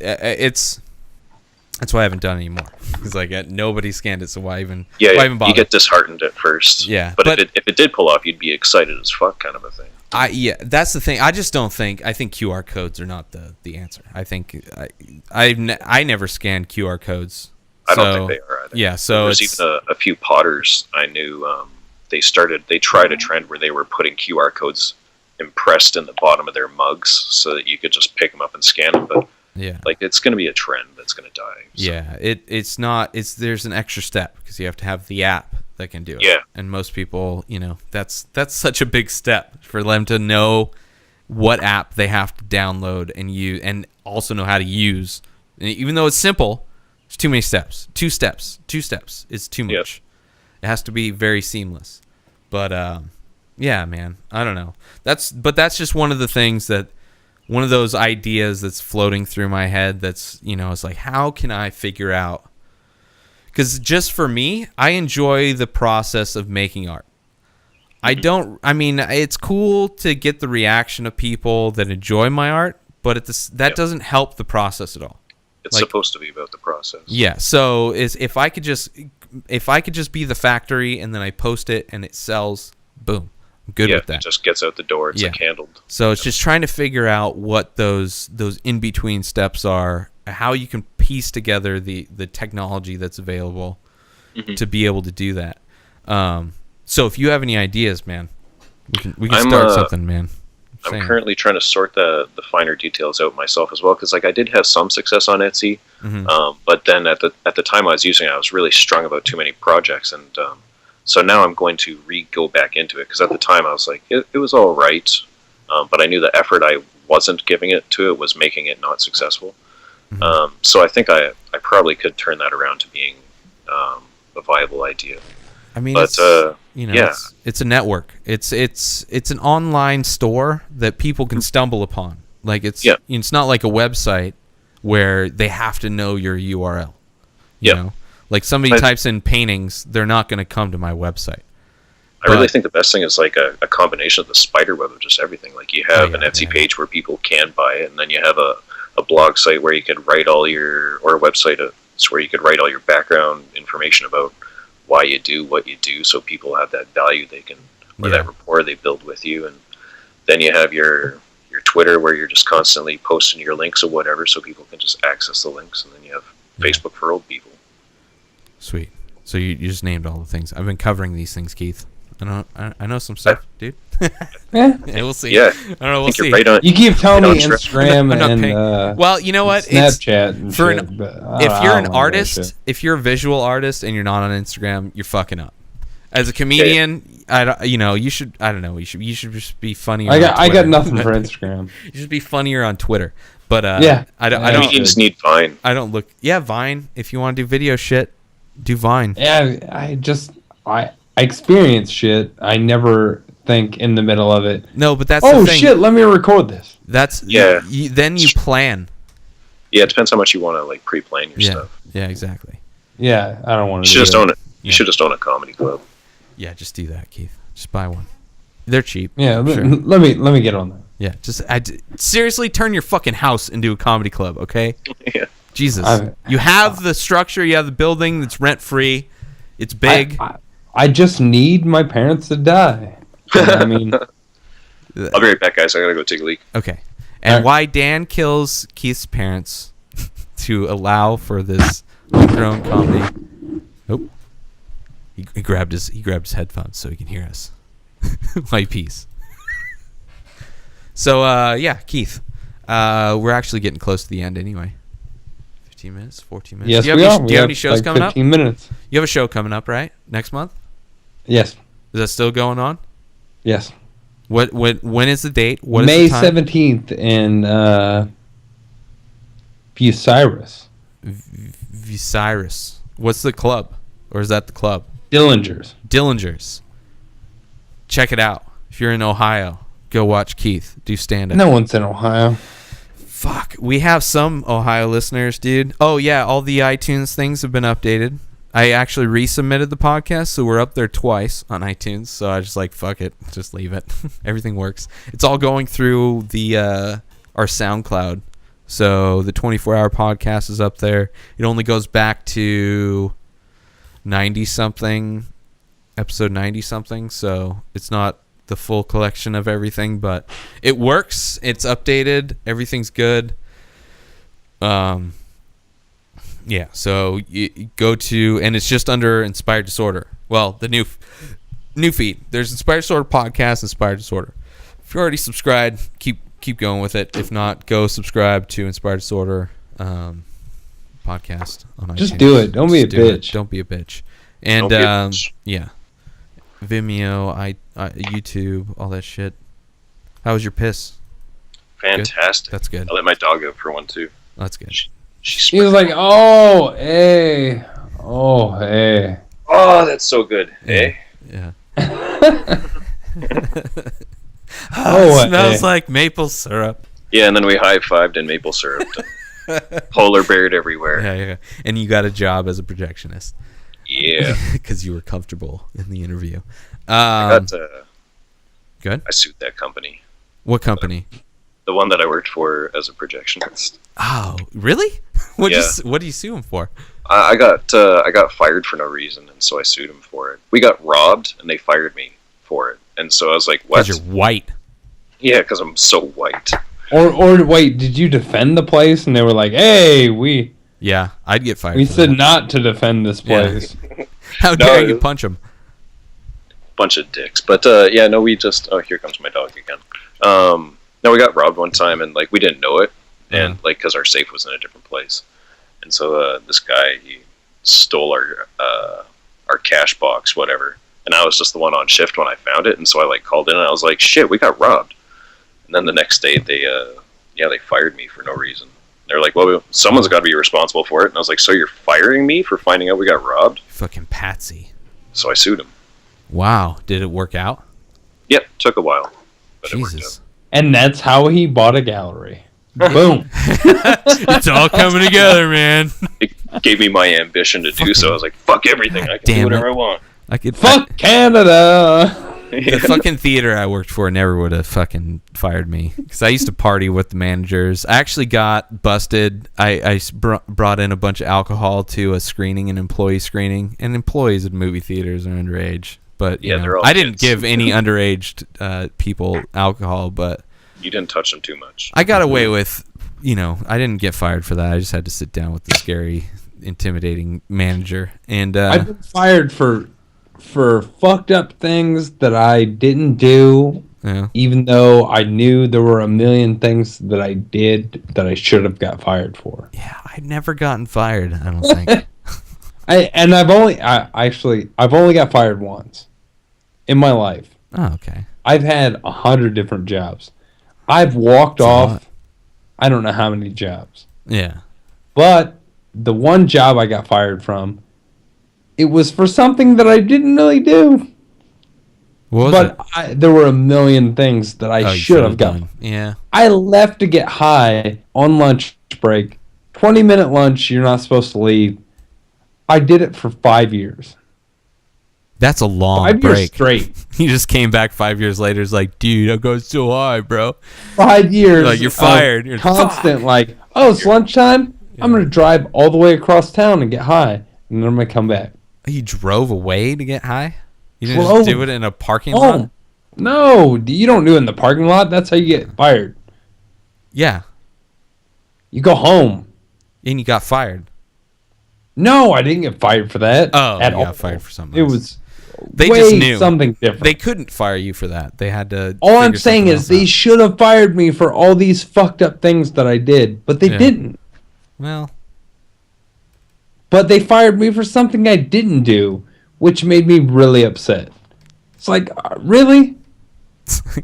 that's why I haven't done it anymore. Because like nobody scanned it, so why even? Yeah, why even bother? You get disheartened at first. Yeah, but if it did pull off, you'd be excited as fuck, kind of a thing. That's the thing. I just don't think. I think QR codes are not the answer. I think I never scanned QR codes. I don't think they are either. Yeah, so there's even a few potters I knew. They tried a trend where they were putting QR codes impressed in the bottom of their mugs so that you could just pick them up and scan them. But like it's going to be a trend that's going to die. So. Yeah, it's not. There's an extra step because you have to have the app that can do it. Yeah, and most people, that's such a big step for them to know what app they have to download and use, and also know how to use. And even though it's simple, it's too many steps. Two steps is too much. Yep. It has to be very seamless. But yeah, man, I don't know. That's just one of the things one of those ideas that's floating through my head. That's it's like, how can I figure out? Because just for me, I enjoy the process of making art. I mean, it's cool to get the reaction of people that enjoy my art, but that doesn't help the process at all. It's supposed to be about the process. Yeah. So if I could just be the factory and then I post it and it sells, boom, I'm good with that. It just gets out the door. It's like handled. So it's just trying to figure out what those in between steps are, how you can piece together the technology that's available to be able to do that. So if you have any ideas, man, we can start something, man. I'm currently trying to sort the finer details out myself as well, because like I did have some success on Etsy, but then at the time I was using it, I was really strung about too many projects, and so now I'm going to go back into it, because at the time I was like it was all right, but I knew the effort I wasn't giving it to it was making it not successful. So I think I probably could turn that around to being a viable idea. I mean, but it's a network. It's an online store that people can stumble upon. Like it's not like a website where they have to know your URL. You know, like somebody types in paintings, they're not going to come to my website. I really think the best thing is like a combination of the spider web of just everything. Like you have an Etsy page where people can buy it, and then you have a blog site where you could write or a website where you could write all your background information about why you do what you do, so people have that value that rapport they build with you. And then you have your Twitter, where you're just constantly posting your links or whatever, so people can just access the links. And then you have Facebook for old people. Sweet. So you just named all the things. I've been covering these things, Keith. I know some stuff, dude. Yeah, we'll see. Yeah, I don't know. We'll see. You keep telling me Instagram and well, you know what? Snapchat. If you're an artist, if you're a visual artist and you're not on Instagram, you're fucking up. As a comedian, you should. I don't know. You should just be funnier. I got nothing for Instagram. You should be funnier on Twitter. But I don't. Comedians need Vine. I don't look. Yeah, Vine. If you want to do video shit, do Vine. Yeah, I experience shit. I never think in the middle of it. No, but that's the thing. Shit, let me record this. That's then you plan. Yeah, it depends how much you want to like pre-plan your stuff. Yeah, exactly. Yeah, I don't want to. You should just own it. You should just own a comedy club. Yeah, just do that, Keith. Just buy one. They're cheap. Yeah, sure. let me get on that. Yeah, seriously, turn your fucking house into a comedy club, okay? Yeah. Jesus, you have the structure, you have the building that's rent free. It's big. I just need my parents to die. I mean, I'll be right back, guys. I gotta go take a leak. Okay. And why Dan kills Keith's parents to allow for this homegrown comedy. Oh. He grabbed his headphones so he can hear us. My piece. So yeah, Keith. We're actually getting close to the end anyway. 15 minutes, 14 minutes. Yes, do you have any shows coming 15 minutes. You have a show coming up, right? Next month? Yes. Is that still going on? Yes. When is the date? What is May the time? 17th in Bucyrus. Bucyrus. What's the club? Or is that the club? Dillinger's. Check it out. If you're in Ohio, go watch Keith do stand-up. No one's in Ohio. Fuck. We have some Ohio listeners, dude. Oh, yeah. All the iTunes things have been updated. I actually resubmitted the podcast, so we're up there twice on iTunes. So I just like, fuck it. Just leave it. Everything works. It's all going through the our SoundCloud. So the 24-hour podcast is up there. It only goes back to 90-something, episode 90-something. So it's not the full collection of everything, but it works. It's updated. Everything's good. Yeah, so you go to, and it's just under Inspired Disorder. Well, the new feed. There's Inspired Disorder podcast, Inspired Disorder. If you're already subscribed, keep going with it. If not, go subscribe to Inspired Disorder podcast on iTunes. Just do it. Don't be a bitch. Don't be a bitch. And yeah, Vimeo, YouTube, all that shit. How was your piss? Fantastic. Good? That's good. I let my dog go for one too. That's good. He was like, "Oh, hey, oh, hey." Oh, that's so good. Hey. Yeah. Oh, it smells like maple syrup. Yeah, and then we high-fived in maple syrup. Polar beared everywhere. Yeah. And you got a job as a projectionist. Yeah. Because you were comfortable in the interview. Good. I sued that company. What company? The one that I worked for as a projectionist. Oh, really? What Yeah. do you sue him for? I got fired for no reason, and so I sued him for it. We got robbed, and they fired me for it. And so I was like, "What?" Because you're white. Yeah, because I'm so white. Or wait, did you defend the place? And they were like, "Hey, Yeah, I'd get fired. we for said that. not to defend this place." How dare you punch him? Bunch of dicks. But yeah, no, we just. Oh, here comes my dog again. No, we got robbed one time, and like we didn't know it, and like because our safe was in a different place, and so this guy, he stole our cash box, whatever, and I was just the one on shift when I found it, and so I like called in, and I was like, "Shit, we got robbed," and then the next day they fired me for no reason. They're like, "Well, someone's got to be responsible for it," and I was like, "So you're firing me for finding out we got robbed?" Fucking patsy. So I sued him. Wow, did it work out? Yep, took a while, but it worked Jesus. out. And that's how he bought a gallery. Boom. It's all coming together, man. It gave me my ambition to do so. I was like, "Fuck everything! I can Damn do whatever it. I want." I could Fuck Canada. The fucking theater I worked for never would have fucking fired me because I used to party with the managers. I actually got busted. I brought in a bunch of alcohol to a screening, an employee screening, and employees at movie theaters are underage. But Yeah, they're all I didn't kids. give any underage people alcohol, but You didn't touch them too much. I got away with, I didn't get fired for that. I just had to sit down with the scary, intimidating manager. And I've been fired for fucked up things that I didn't do, yeah. even though I knew there were a million things that I did that I should have got fired for. Yeah, I've never gotten fired, I don't think. I've only got fired once in my life. Oh, okay. I've had 100 different jobs. I've walked That's a off lot. I don't know how many jobs. Yeah. But the one job I got fired from, it was for something that I didn't really do. What was But it? there were a million things that I You should have done. Yeah. I left to get high on lunch break. 20-minute lunch, you're not supposed to leave. I did it for 5 years. That's a long 5 years break. straight. He just came back 5 years later. It's like, dude, I'm going so high, bro. 5 years. Like, you're of fired. You're constant, like, oh, it's lunchtime. I'm going to drive all the way across town and get high. And then I'm going to come back. You drove away to get high? You didn't just do it in a parking lot? No, you don't do it in the parking lot. That's how you get fired. Yeah. You go home. And you got fired. No, I didn't get fired for that. Oh, at you all. got fired for something It else. was They way just knew something different. They couldn't fire you for that. They had to. All I'm saying is they should have fired me for all these fucked up things that I did, but they didn't. Well. But they fired me for something I didn't do, which made me really upset. It's like, really?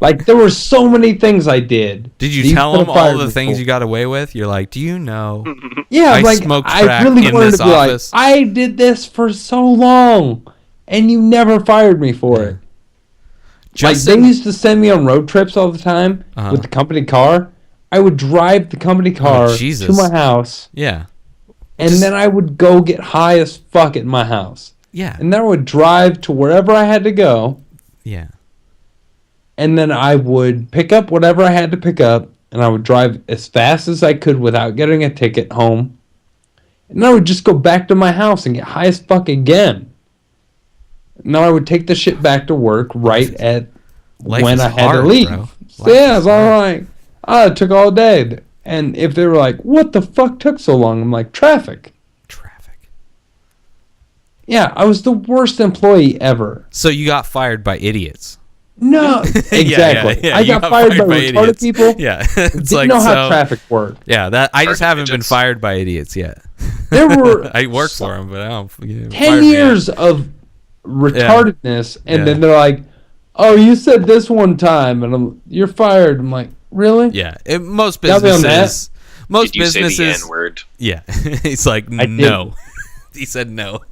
Like, there were so many things I did. Did you tell them all the things you got away with? You're like, do you know? Yeah, I smoked crack in this office. Like, I did this for so long, and you never fired me for it. Justin, like, they used to send me on road trips all the time with the company car. I would drive the company car to my house. Yeah. And then I would go get high as fuck at my house. Yeah. And then I would drive to wherever I had to go. Yeah. And then I would pick up whatever I had to pick up, and I would drive as fast as I could without getting a ticket home. And I would just go back to my house and get high as fuck again. Now I would take the shit back to work right at when I had to leave. So yeah, it's all right. It took all day. And if they were like, what the fuck took so long? I'm like, traffic. Yeah, I was the worst employee ever. So you got fired by idiots. No, exactly. Yeah. I got fired by retarded idiots. people. Yeah, it's didn't know how traffic worked. Yeah, that I just haven't been fired by idiots yet. There were I work for them, but I don't. 10 years of retardedness, and then they're like, "Oh, you said this one time, and you're fired." I'm like, "Really?" Yeah, most businesses. Most Did you businesses. say the N-word? Yeah, he's like, no. He said no.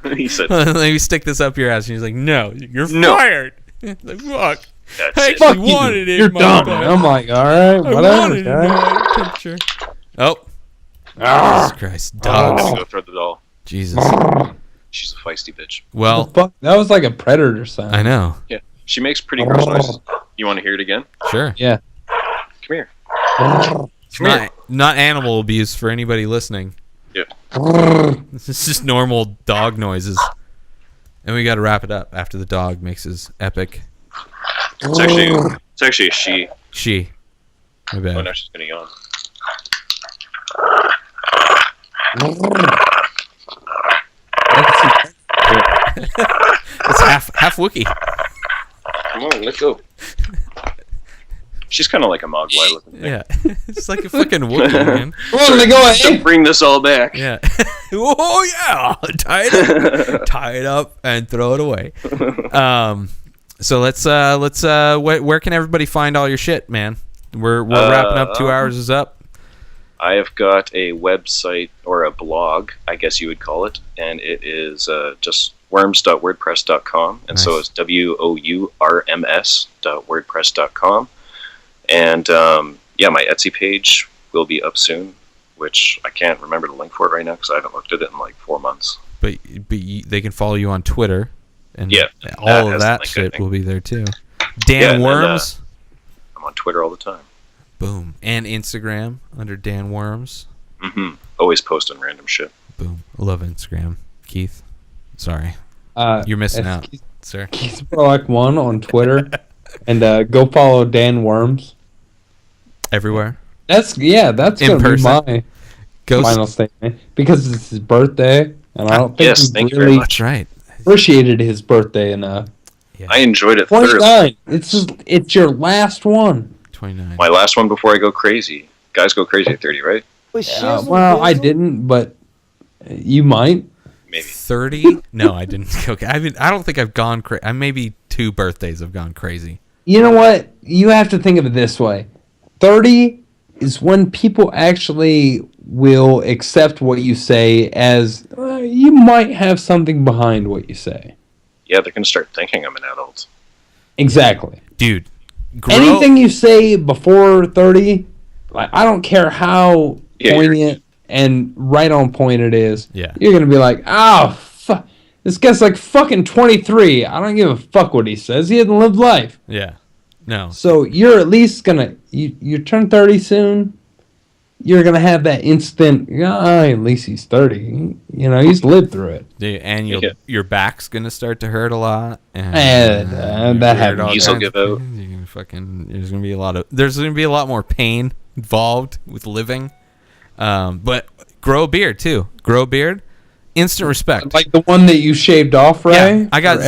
He said, "Let me stick this up your ass." And he's like, "No, you're fired." Like, fuck. I Fuck actually wanted you. it. You're dumb. I'm like, all right, whatever. Picture. Oh. Jesus Christ. Dogs. I have to go throw the doll. Jesus. She's a feisty bitch. Well, fuck? That was like a predator sound. I know. Yeah. She makes pretty gross noises. You want to hear it again? Sure. Yeah. Come here. It's not animal abuse for anybody listening. Yeah. This is just normal dog noises. And we got to wrap it up after the dog makes his epic. It's actually a she. She. My bad. Oh, now she's gonna yawn. It's half Wookiee. Come on, let's go. She's kind of like a Mogwai looking thing. Yeah. It's like a fucking Wookiee, man. Come on, let go ahead. Don't bring this all back. Yeah. Oh yeah. Tie it up and throw it away. So let's where can everybody find all your shit, man? We're wrapping up. 2 hours is up. I have got a website or a blog, I guess you would call it, and it is just wourms.wordpress.com, and so it's WOURMS.wordpress.com. And my Etsy page will be up soon, which I can't remember the link for it right now because I haven't looked at it in like 4 months. But they can follow you on Twitter, and all of that shit will be there too. Dan Wourms. I'm on Twitter all the time. Boom. And Instagram under Dan Wourms. Mm-hmm. Always posting random shit. Boom. I love Instagram. Keith, sorry. You're missing out, sir. Keith Sparlock 1 on Twitter. And go follow Dan Wourms. Everywhere? That's going to be my final statement. Because it's his birthday. And I don't think thank you very much. Right. Appreciated his birthday enough. Yeah. I enjoyed it 29. thoroughly. It's your last one. 29. My last one before I go crazy. Guys go crazy at 30, right? Well, I didn't, but you might. Maybe 30? No, I didn't. Okay, I don't think I've gone crazy. Maybe 2 birthdays have gone crazy. You know what? You have to think of it this way. 30 is when people actually will accept what you say as you might have something behind what you say. Yeah, they're going to start thinking I'm an adult. Exactly. Dude. Anything you say before 30, like, I don't care how poignant and right on point it is. Yeah. You're going to be like, fuck. This guy's like fucking 23. I don't give a fuck what he says. He hasn't lived life. Yeah. No. So you're at least going to... You turn 30 soon. you're gonna have that instant. At least he's 30. You know, he's lived through it. And your back's gonna start to hurt a lot. And that happens. Knees will give out. There's gonna be a lot more pain involved with living. But grow a beard too. Grow a beard. Instant respect. Like the one that you shaved off, Ray? Yeah, I got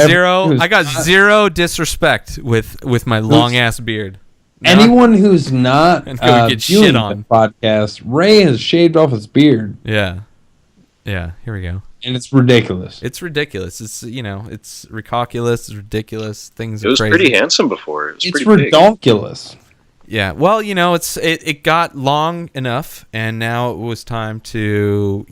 zero disrespect with my long ass beard. Anyone who's not get shit on the podcast, Ray has shaved off his beard. Yeah. Here we go. And it's ridiculous. It's ridiculous. It's it's ridiculous. It's ridiculous. Things. It was crazy. pretty handsome before. It's pretty ridiculous. Yeah. Well, it got long enough, and now it was time to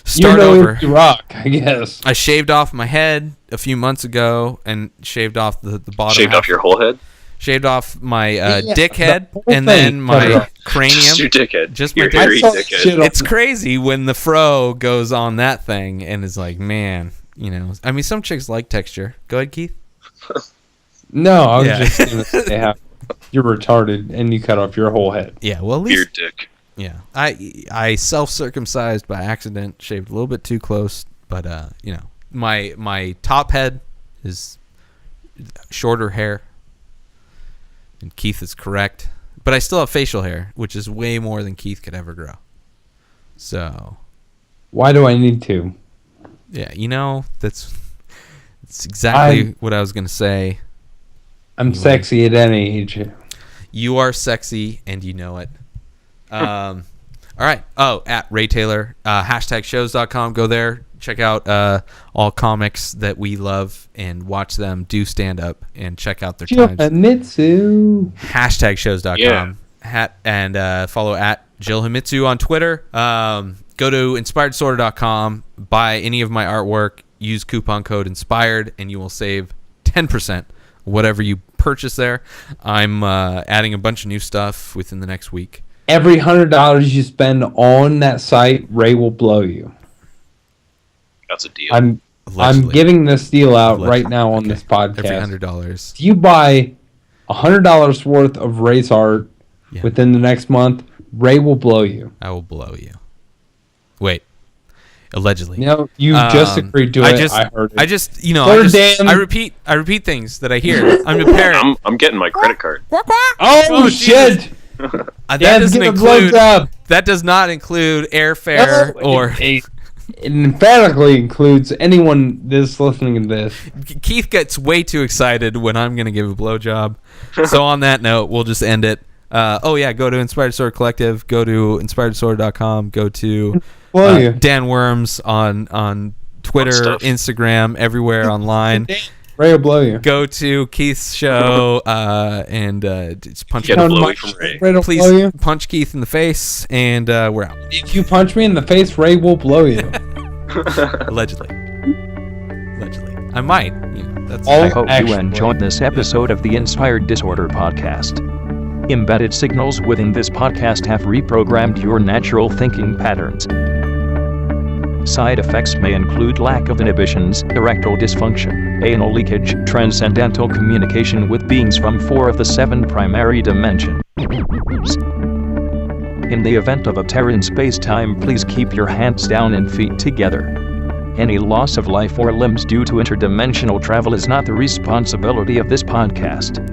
start over. Rock, I guess. I shaved off my head a few months ago and shaved off the bottom. Shaved off your whole head? Shaved off my dick head and then my cranium. Just your dickhead. Just my hairy dickhead. It's crazy when the fro goes on that thing and is like, man, I mean, some chicks like texture. Go ahead, Keith. No, I was just going to say how you're retarded and you cut off your whole head. Yeah, well, at least... Beard dick. Yeah, I self-circumcised by accident, shaved a little bit too close, but my top head is shorter hair, and Keith is correct, but I still have facial hair, which is way more than Keith could ever grow. So, why do I need to? Yeah, that's exactly what I was gonna say. I'm sexy at any age. You are sexy, and you know it. All right. At Ray Taylor, #shows.com. Go there. Check out all comics that we love and watch them do stand up and check out their times. Himitsu. #shows.com. Yeah. And follow at Jill Himitsu on Twitter. Go to inspiredsorter.com. Buy any of my artwork. Use coupon code INSPIRED and you will save 10%. Whatever you purchase there. I'm adding a bunch of new stuff within the next week. Every $100 you spend on that site, Ray will blow you. That's a deal. I'm giving this deal out right now on this podcast. Every $100. If you buy $100 worth of Ray's art within the next month, Ray will blow you. I will blow you. Wait. Allegedly. You just agreed to it. I heard it. I repeat things that I hear. I'm a parent. I'm getting my credit card. Oh shit! That does not include airfare or. It emphatically includes anyone that's listening to this. Keith gets way too excited when I'm going to give a blowjob. So on that note, we'll just end it. Go to Inspired Sword Collective. Go to inspiredsorter.com. Go to Dan Wourms on Twitter, Instagram, everywhere online. Ray will blow you. Go to Keith's show and just punch Get a blowy from Ray. Please punch Keith in the face, and we're out. If you punch me in the face, Ray will blow you. Allegedly. I might. I hope you enjoyed this episode of the Inspired Disorder podcast. Embedded signals within this podcast have reprogrammed your natural thinking patterns. Side effects may include lack of inhibitions, erectile dysfunction, anal leakage, transcendental communication with beings from 4 of the 7 primary dimensions. In the event of a tear in space-time, please keep your hands down and feet together. Any loss of life or limbs due to interdimensional travel is not the responsibility of this podcast.